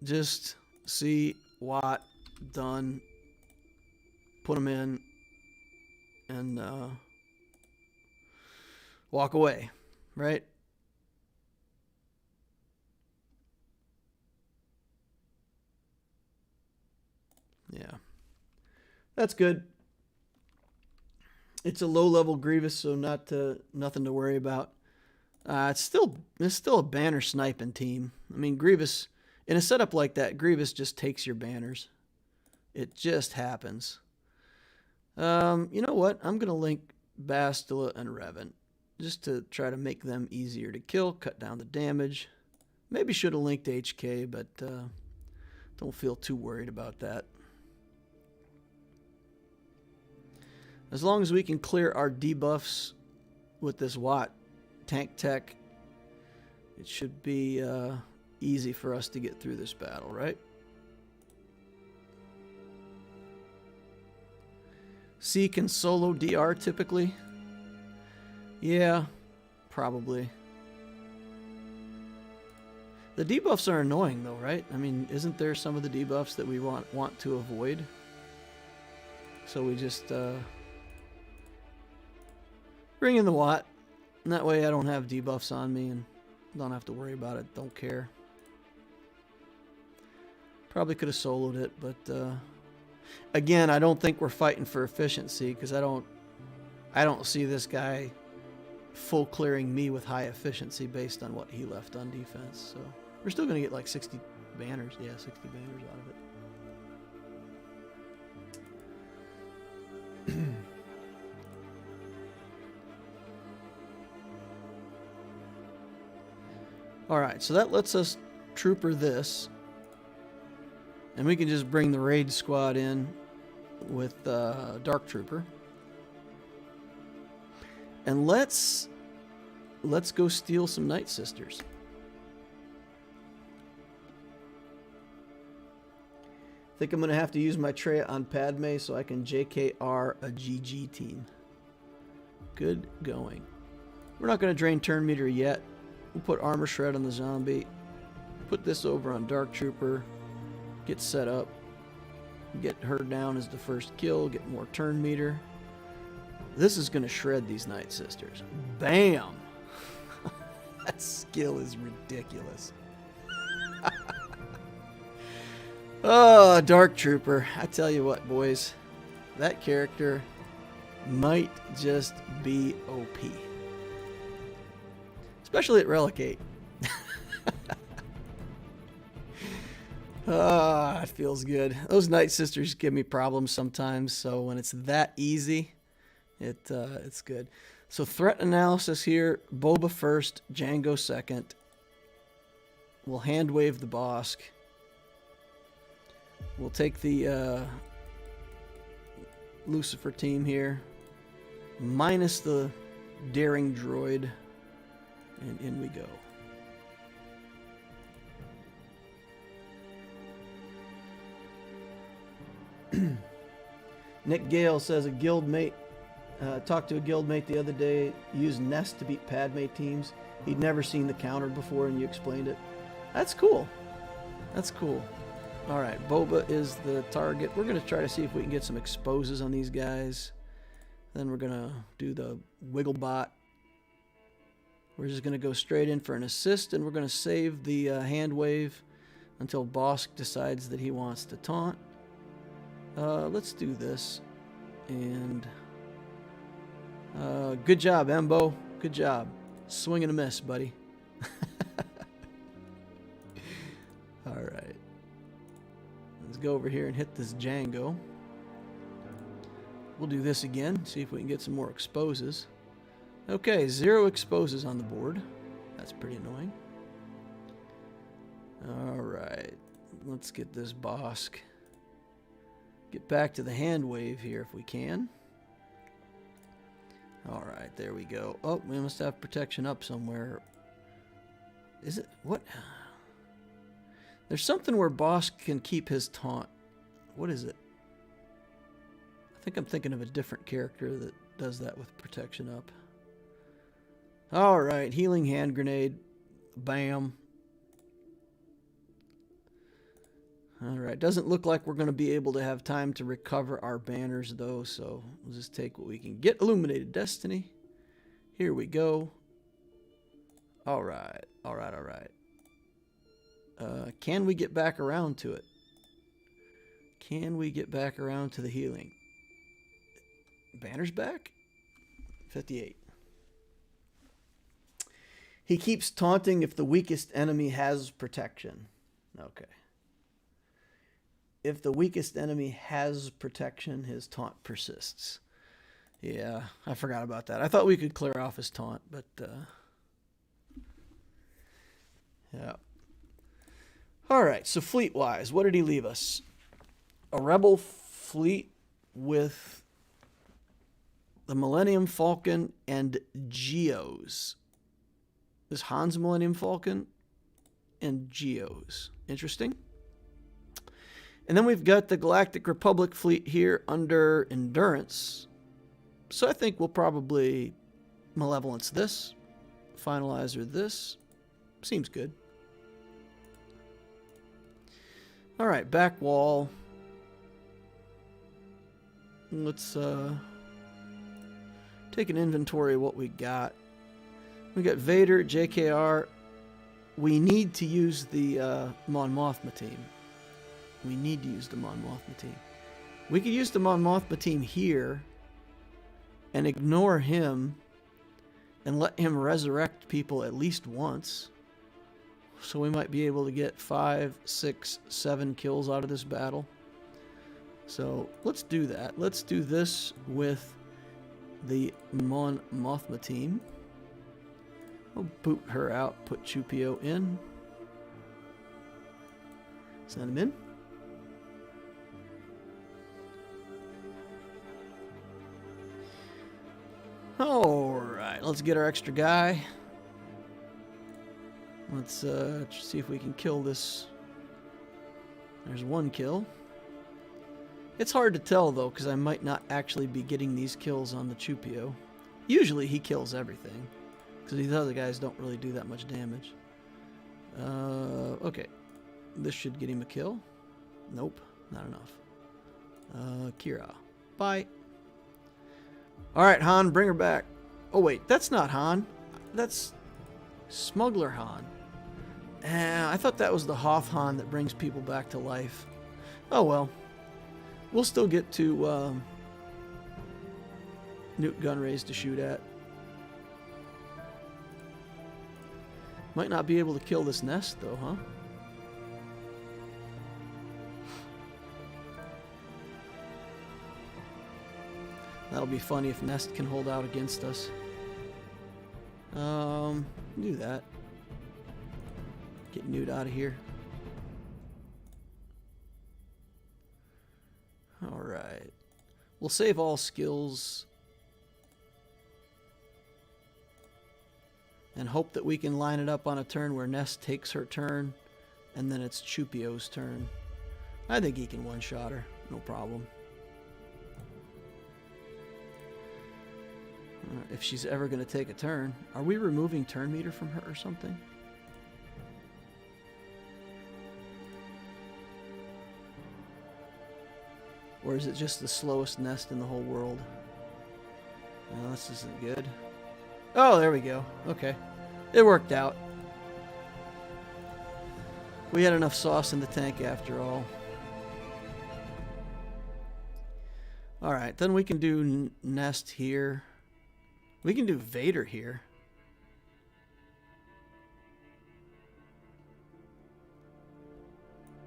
Just C, Watt, done. Put them in. And walk away. Right? Yeah. That's good. It's a low-level Grievous, so nothing to worry about. It's still a banner sniping team. I mean, Grievous, in a setup like that, Grievous just takes your banners. It just happens. You know what? I'm going to link Bastila and Revan, just to try to make them easier to kill, cut down the damage. Maybe should have linked HK, but don't feel too worried about that. As long as we can clear our debuffs with this Watt tank tech, it should be easy for us to get through this battle, right? C can solo DR typically? Yeah, probably. The debuffs are annoying though, right? I mean, isn't there some of the debuffs that we want to avoid? So we just bring in the Watt, and that way I don't have debuffs on me, and Don't have to worry about it. Don't care. Probably could have soloed it, but again, I don't think we're fighting for efficiency because I don't see this guy full clearing me with high efficiency based on what he left on defense. So we're still going to get like 60 banners. Yeah, 60 banners out of it. All right, so that lets us trooper this. And we can just bring the raid squad in with Dark Trooper. And let's go steal some Night Sisters. I think I'm going to have to use my tray on Padme so I can JKR a GG team. Good going. We're not going to drain turn meter yet. We'll put Armor Shred on the zombie. Put this over on Dark Trooper. Get set up. Get her down as the first kill. Get more turn meter. This is going to shred these Night Sisters. Bam! That skill is ridiculous. Oh, Dark Trooper. I tell you what, boys. That character might just be OP. Especially at Relic 8. Ah, it feels good. Those Night Sisters give me problems sometimes, so when it's that easy, it's good. So threat analysis here, Boba first, Jango second. We'll hand wave the Bosk. We'll take the Lucifer team here, minus the daring droid, and in we go. Nick Gale says a guildmate talked to a guildmate the other day, used Nest to beat Padme teams. He'd never seen the counter before, and you explained it. That's cool. That's cool. All right, Boba is the target. We're going to try to see if we can get some exposes on these guys. Then we're going to do the Wigglebot. We're just going to go straight in for an assist, and we're going to save the hand wave until Bosk decides that he wants to taunt. Let's do this. And good job, Embo. Good job. Swing and a miss, buddy. All right. Let's go over here and hit this Jango. We'll do this again, see if we can get some more exposes. Okay, 0 exposes on the board. That's pretty annoying. All right, let's get this Bosk. Get back to the hand wave here if we can. All right, there we go. Oh, we must have protection up somewhere. Is it? What? There's something where Bosk can keep his taunt. What is it? I think I'm thinking of a different character that does that with protection up. All right, healing hand grenade. Bam. All right, doesn't look like we're going to be able to have time to recover our banners, though, so we'll just take what we can get. Illuminated Destiny. Here we go. All right, all right, all right. Can we get back around to it? Can we get back around to the healing? Banner's back? 58. He keeps taunting if the weakest enemy has protection. Okay. If the weakest enemy has protection, his taunt persists. Yeah, I forgot about that. I thought we could clear off his taunt, but yeah. All right, so fleet-wise, what did he leave us? A Rebel fleet with the Millennium Falcon and Geos. This Han's Millennium Falcon and Geos. Interesting. And then we've got the Galactic Republic fleet here under Endurance. So I think we'll probably Malevolence this, Finalizer this. Seems good. All right, back wall. Let's take an inventory of what we got. We got Vader, JKR, we need to use the Mon Mothma team. We need to use the Mon Mothma team. We could use the Mon Mothma team here and ignore him and let him resurrect people at least once. So we might be able to get 5, 6, 7 kills out of this battle. So let's do that. Let's do this with the Mon Mothma team. We'll boot her out, put Chupio in. Send him in. Alright, let's get our extra guy. Let's see if we can kill this. There's one kill. It's hard to tell, though, because I might not actually be getting these kills on the Chupio. Usually he kills everything, because these other guys don't really do that much damage. Okay. This should get him a kill. Nope, not enough. Kira. Bye. Alright, Han, bring her back. Oh, wait, that's not Han. That's Smuggler Han. I thought that was the Hoth Han that brings people back to life. Oh, well. We'll still get to Newt Gunrays to shoot at. Might not be able to kill this nest, though, huh? That'll be funny if Nest can hold out against us. Do that. Get Newt out of here. Alright. We'll save all skills. And hope that we can line it up on a turn where Nest takes her turn. And then it's Chupio's turn. I think he can one-shot her. No problem. If she's ever going to take a turn. Are we removing turn meter from her or something? Or is it just the slowest nest in the whole world? No, this isn't good. Oh, there we go. Okay. It worked out. We had enough sauce in the tank after all. Alright, then we can do Nest here. We can do Vader here.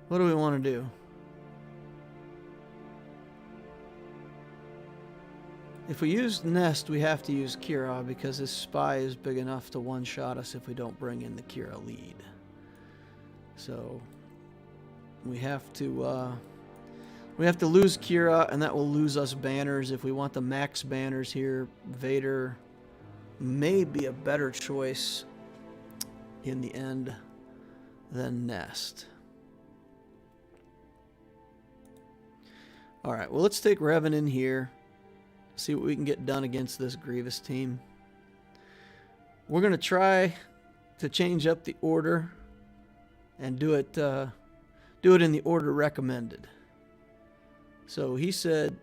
What do we want to do? If we use Nest, we have to use Kira because his spy is big enough to one-shot us if we don't bring in the Kira lead. So we have to lose Kira, and that will lose us banners. If we want the max banners here, Vader may be a better choice in the end than Nest. Alright, well, let's take Revan in here. See what we can get done against this Grievous team. We're going to try to change up the order and do it in the order recommended. So he said,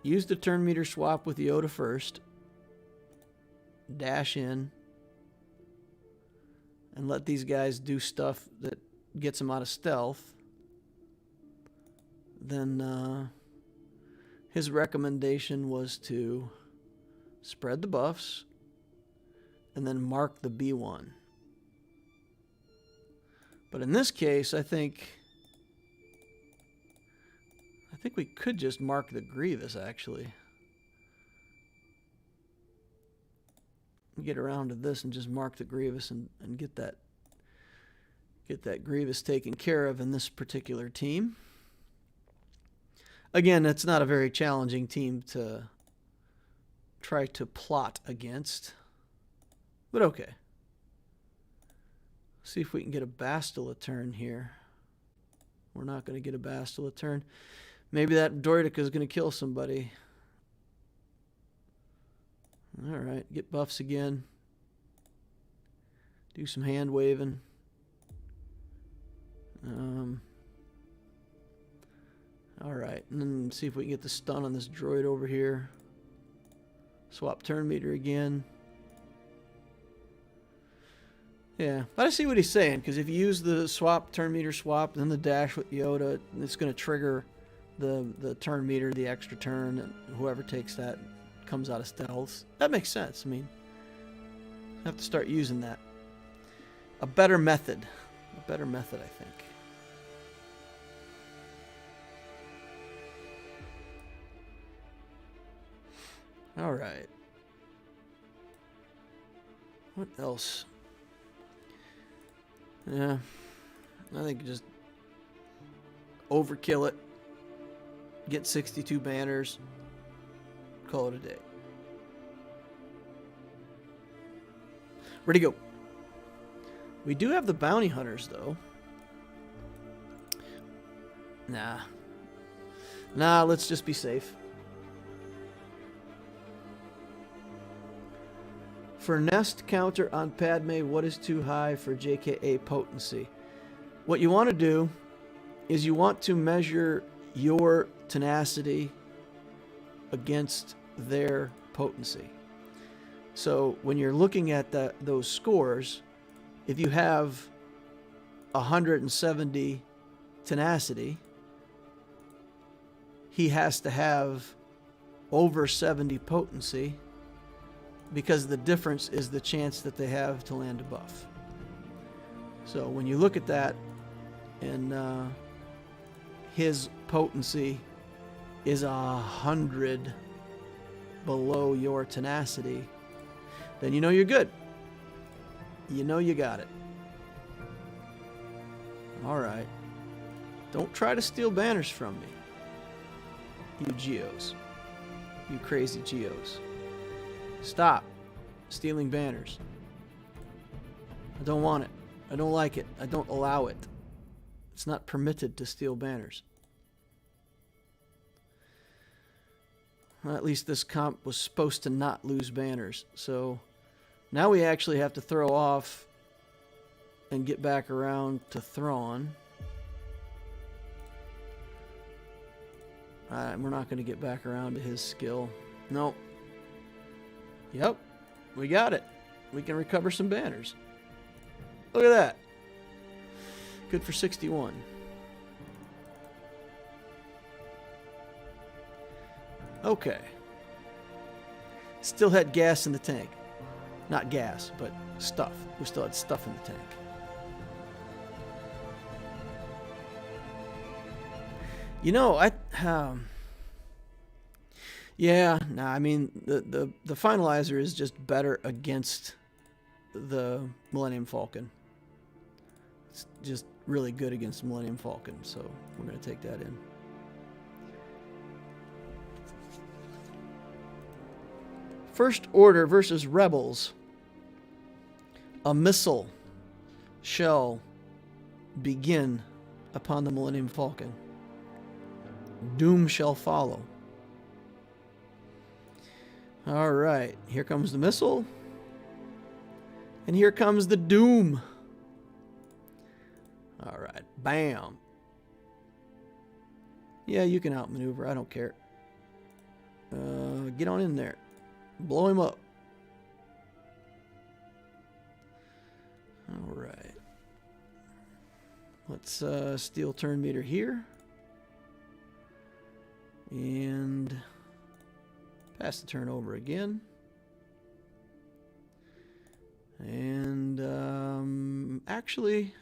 use the turn meter swap with Yoda first. Dash in. And let these guys do stuff that gets them out of stealth. Then his recommendation was to spread the buffs and then mark the B1. But in this case, I think we could just mark the Grievous, actually. Get around to this and just mark the Grievous and get that Grievous taken care of in this particular team. Again, it's not a very challenging team to try to plot against. But okay. See if we can get a Bastila turn here. We're not going to get a Bastila turn. Maybe that Droideka is going to kill somebody. Alright, get buffs again. Do some hand waving. Alright, and then see if we can get the stun on this droid over here. Swap turn meter again. Yeah, but I see what he's saying, because if you use the swap, turn meter swap, then the dash with Yoda, it's going to trigger the turn meter, the extra turn, and whoever takes that comes out of stealths. That makes sense. I mean, I have to start using that. A better method. A better method, I think. All right. What else? Yeah, I think just overkill it. Get 62 banners. Call it a day. Where'd he go? We do have the bounty hunters, though. Nah, let's just be safe. For nest counter on Padme, what is too high for JKA potency? What you want to do is you want to measure your tenacity against their potency. So when you're looking at those scores, if you have 170 tenacity, he has to have over 70 potency, because the difference is the chance that they have to land a buff. So when you look at that, and his potency is 100 below your tenacity, then you know you're good. You know you got it. Alright. Don't try to steal banners from me, you Geos. You crazy Geos. Stop stealing banners. I don't want it. I don't like it. I don't allow it. It's not permitted to steal banners. Well, at least this comp was supposed to not lose banners. So now we actually have to throw off and get back around to Thrawn. We're not going to get back around to his skill. Nope. Yep, we got it. We can recover some banners. Look at that. Good for 61. Okay. Still had gas in the tank. Not gas, but stuff. We still had stuff in the tank. You know, I mean, the finalizer is just better against the Millennium Falcon. It's just really good against the Millennium Falcon, so we're going to take that in. First Order versus Rebels. A missile shall begin upon the Millennium Falcon. Doom shall follow. All right, here comes the missile. And here comes the doom. All right, bam. Yeah, you can outmaneuver. I don't care. Get on in there. Blow him up. All right. Let's steal turn meter here. And pass the turn over again. And actually,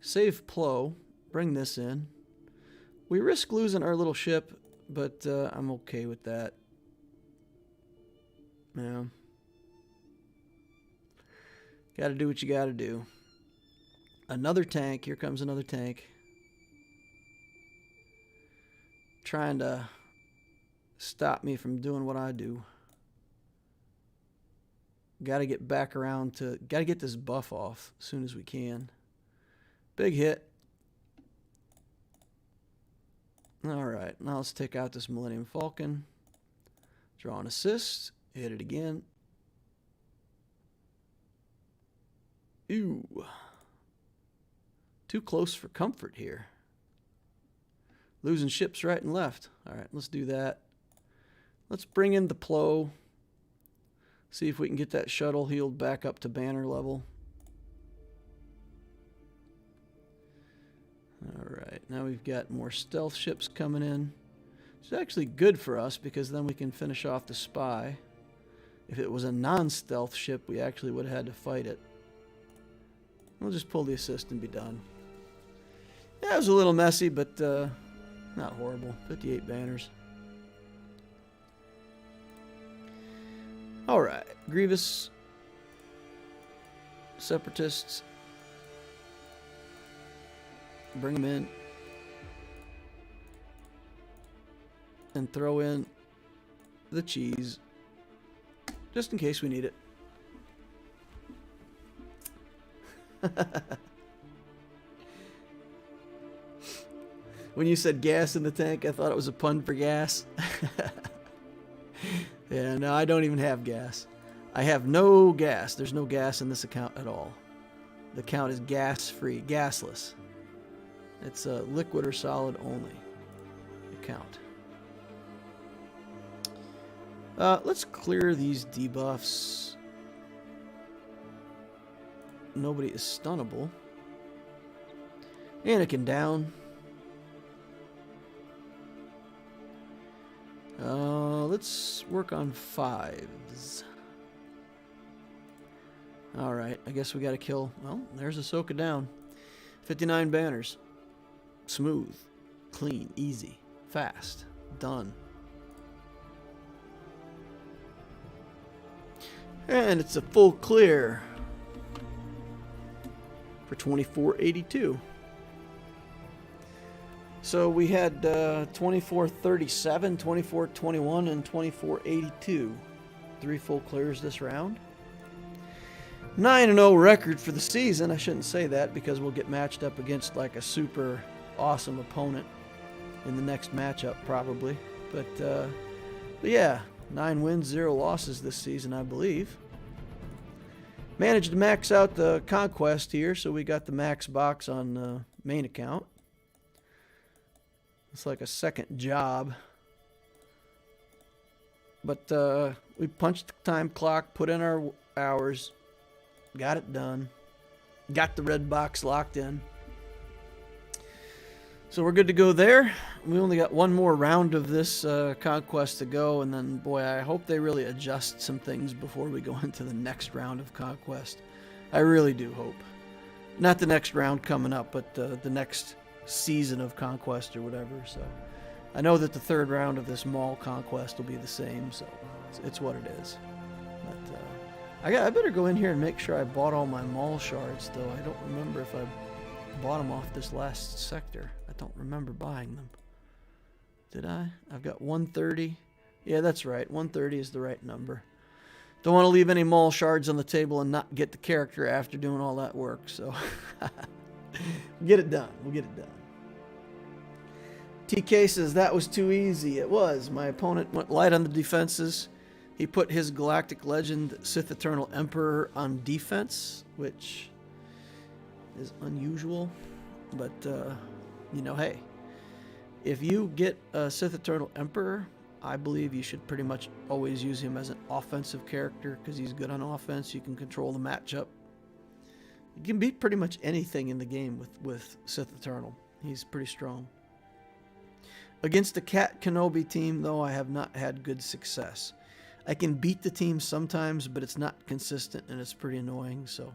save Plo. Bring this in. We risk losing our little ship, but I'm okay with that. Yeah. Gotta do what you gotta do. Another tank. Here comes another tank. Trying to stop me from doing what I do. Gotta get back around to... Gotta get this buff off as soon as we can. Big hit. Alright, now let's take out this Millennium Falcon. Draw an assist. Hit it again. Ew. Too close for comfort here. Losing ships right and left. Alright, let's do that. Let's bring in the Plo. See if we can get that shuttle healed back up to banner level. Alright, now we've got more stealth ships coming in. It's actually good for us because then we can finish off the spy. If it was a non-stealth ship, we actually would have had to fight it. We'll just pull the assist and be done. Yeah, it was a little messy, but not horrible. 58 banners. Alright, Grievous, Separatists. Bring them in. And throw in the cheese. Just in case we need it. When you said gas in the tank, I thought it was a pun for gas. Yeah, no, I don't even have gas. I have no gas. There's no gas in this account at all. The account is gas-free, gasless. It's a liquid or solid only account. Let's clear these debuffs. Nobody is stunnable. Anakin down. Let's work on 5s. Alright, I guess we gotta kill... Well, there's Ahsoka down. 59 banners. Smooth. Clean. Easy. Fast. Done. And it's a full clear for 2482. So we had 2437, 2421, and 2482. 3 full clears this round. 9-0 record for the season. I shouldn't say that because we'll get matched up against like a super awesome opponent in the next matchup probably. But yeah, 9 wins, 0 losses this season, I believe. Managed to max out the Conquest here, so we got the max box on the main account. It's like a second job. But we punched the time clock, put in our hours, got it done. Got the red box locked in. So we're good to go there. We only got one more round of this Conquest to go, and then, boy, I hope they really adjust some things before we go into the next round of Conquest. I really do hope. Not the next round coming up, but the next season of Conquest or whatever. So I know that the third round of this mall Conquest will be the same, so it's what it is. But I better go in here and make sure I bought all my mall shards, though. I don't remember if I bought them off this last sector. I don't remember buying them. Did I? I've got 130. Yeah, that's right. 130 is the right number. Don't want to leave any mall shards on the table and not get the character after doing all that work, so get it done. We'll get it done. TK says that was too easy. It was. My opponent went light on the defenses. He put his Galactic Legend Sith Eternal Emperor on defense, which is unusual. But, you know, hey, if you get a Sith Eternal Emperor, I believe you should pretty much always use him as an offensive character because he's good on offense. You can control the matchup. You can beat pretty much anything in the game with Sith Eternal. He's pretty strong. Against the Cat Kenobi team, though, I have not had good success. I can beat the team sometimes, but it's not consistent, and it's pretty annoying. So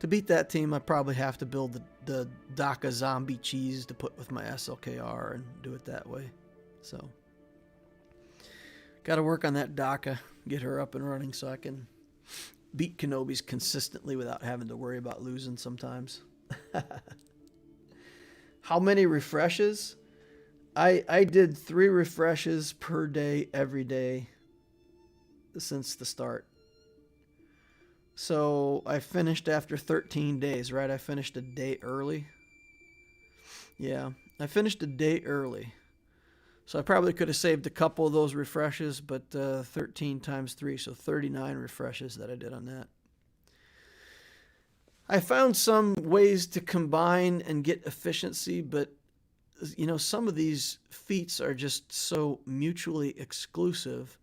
to beat that team, I probably have to build the DACA zombie cheese to put with my SLKR and do it that way. So got to work on that DACA, get her up and running so I can beat Kenobis consistently without having to worry about losing sometimes. How many refreshes? I did 3 refreshes per day, every day, since the start. So I finished after 13 days, right? I finished a day early. Yeah, I finished a day early. So I probably could have saved a couple of those refreshes, but 13 times 3, so 39 refreshes that I did on that. I found some ways to combine and get efficiency, but you know, some of these feats are just so mutually exclusive.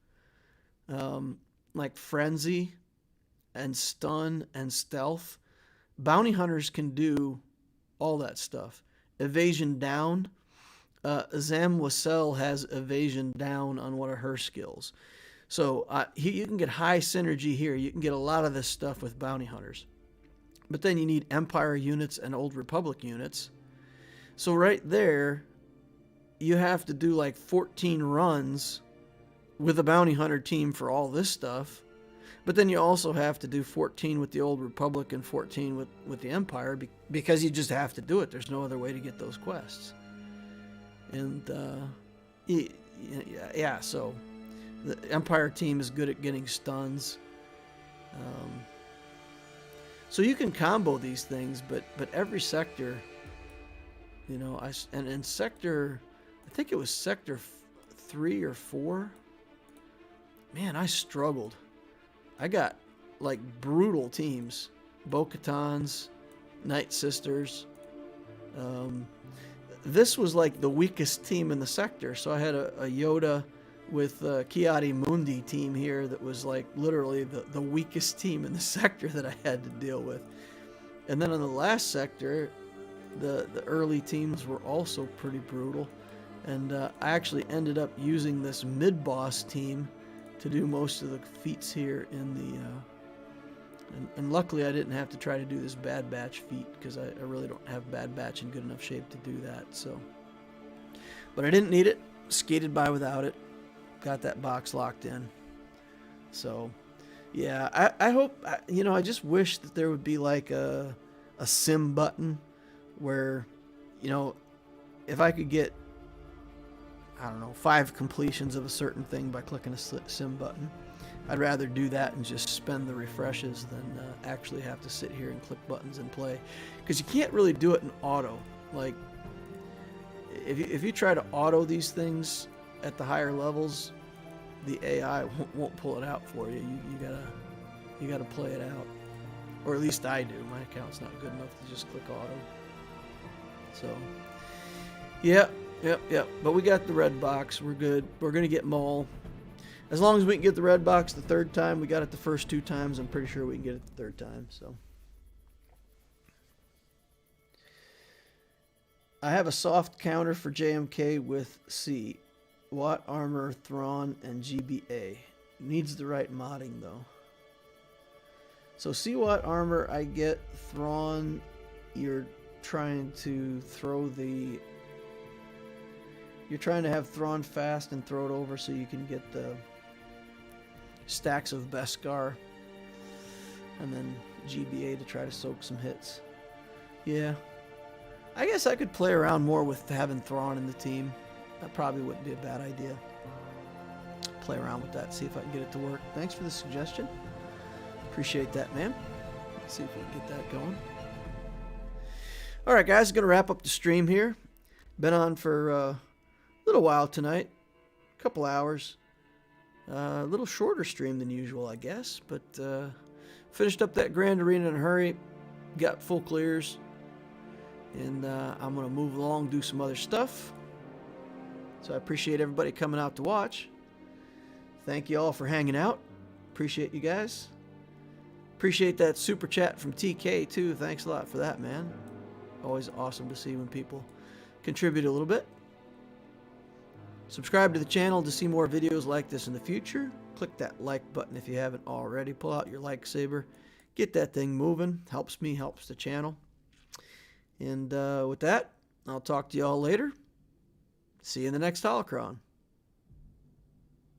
Like like frenzy and stun and stealth, bounty hunters can do all that stuff. Evasion down. Zam Wassel has evasion down on one of her skills. So you can get high synergy here. You can get a lot of this stuff with bounty hunters. But then you need Empire units and Old Republic units. So right there, you have to do like 14 runs with a bounty hunter team for all this stuff. But then you also have to do 14 with the Old Republic and 14 with the Empire because you just have to do it. There's no other way to get those quests. And yeah, so the Empire team is good at getting stuns. So you can combo these things, but every sector, you know, and in sector, I think it was sector 3 or 4. Man, I struggled. I got like brutal teams, Bo-Katans, Night Sisters. This was like the weakest team in the sector, so I had a Yoda with Kiadi Mundi team here that was like literally the weakest team in the sector that I had to deal with. And then in the last sector, the early teams were also pretty brutal. And I actually ended up using this mid-boss team to do most of the feats here in the... and luckily I didn't have to try to do this Bad Batch feat because I really don't have Bad Batch in good enough shape to do that. So, but I didn't need it. Skated by without it. Got that box locked in. So, yeah, I hope, you know, I just wish that there would be like a sim button where, you know, if I could get, I don't know, 5 completions of a certain thing by clicking a sim button, I'd rather do that and just spend the refreshes than actually have to sit here and click buttons and play. Because you can't really do it in auto. Like, if you try to auto these things at the higher levels, the AI won't pull it out for you. You gotta play it out, or at least I do. My account's not good enough to just click auto. So, yep. But we got the red box. We're good. We're gonna get Maul. As long as we can get the red box the 3rd time, we got it the first 2 times. I'm pretty sure we can get it the 3rd time. So, I have a soft counter for JMK with C. Watt Armor, Thrawn, and GBA. Needs the right modding, though. So, C Watt Armor, I get Thrawn. You're trying to throw the... You're trying to have Thrawn fast and throw it over so you can get the stacks of Beskar. And then GBA to try to soak some hits. Yeah. I guess I could play around more with having Thrawn in the team. That probably wouldn't be a bad idea. Play around with that, see if I can get it to work. Thanks for the suggestion. Appreciate that, man. Let's see if we can get that going. Alright, guys, going to wrap up the stream here. Been on for a little while tonight. A couple hours. A little shorter stream than usual, I guess. But finished up that Grand Arena in a hurry. Got full clears. And I'm going to move along, do some other stuff. So I appreciate everybody coming out to watch. Thank you all for hanging out. Appreciate you guys. Appreciate that super chat from TK too. Thanks a lot for that, man. Always awesome to see when people contribute a little bit. Subscribe to the channel to see more videos like this in the future. Click that like button if you haven't already. Pull out your like saber. Get that thing moving. Helps me, helps the channel. And with that, I'll talk to you all later. See you in the next Holocron.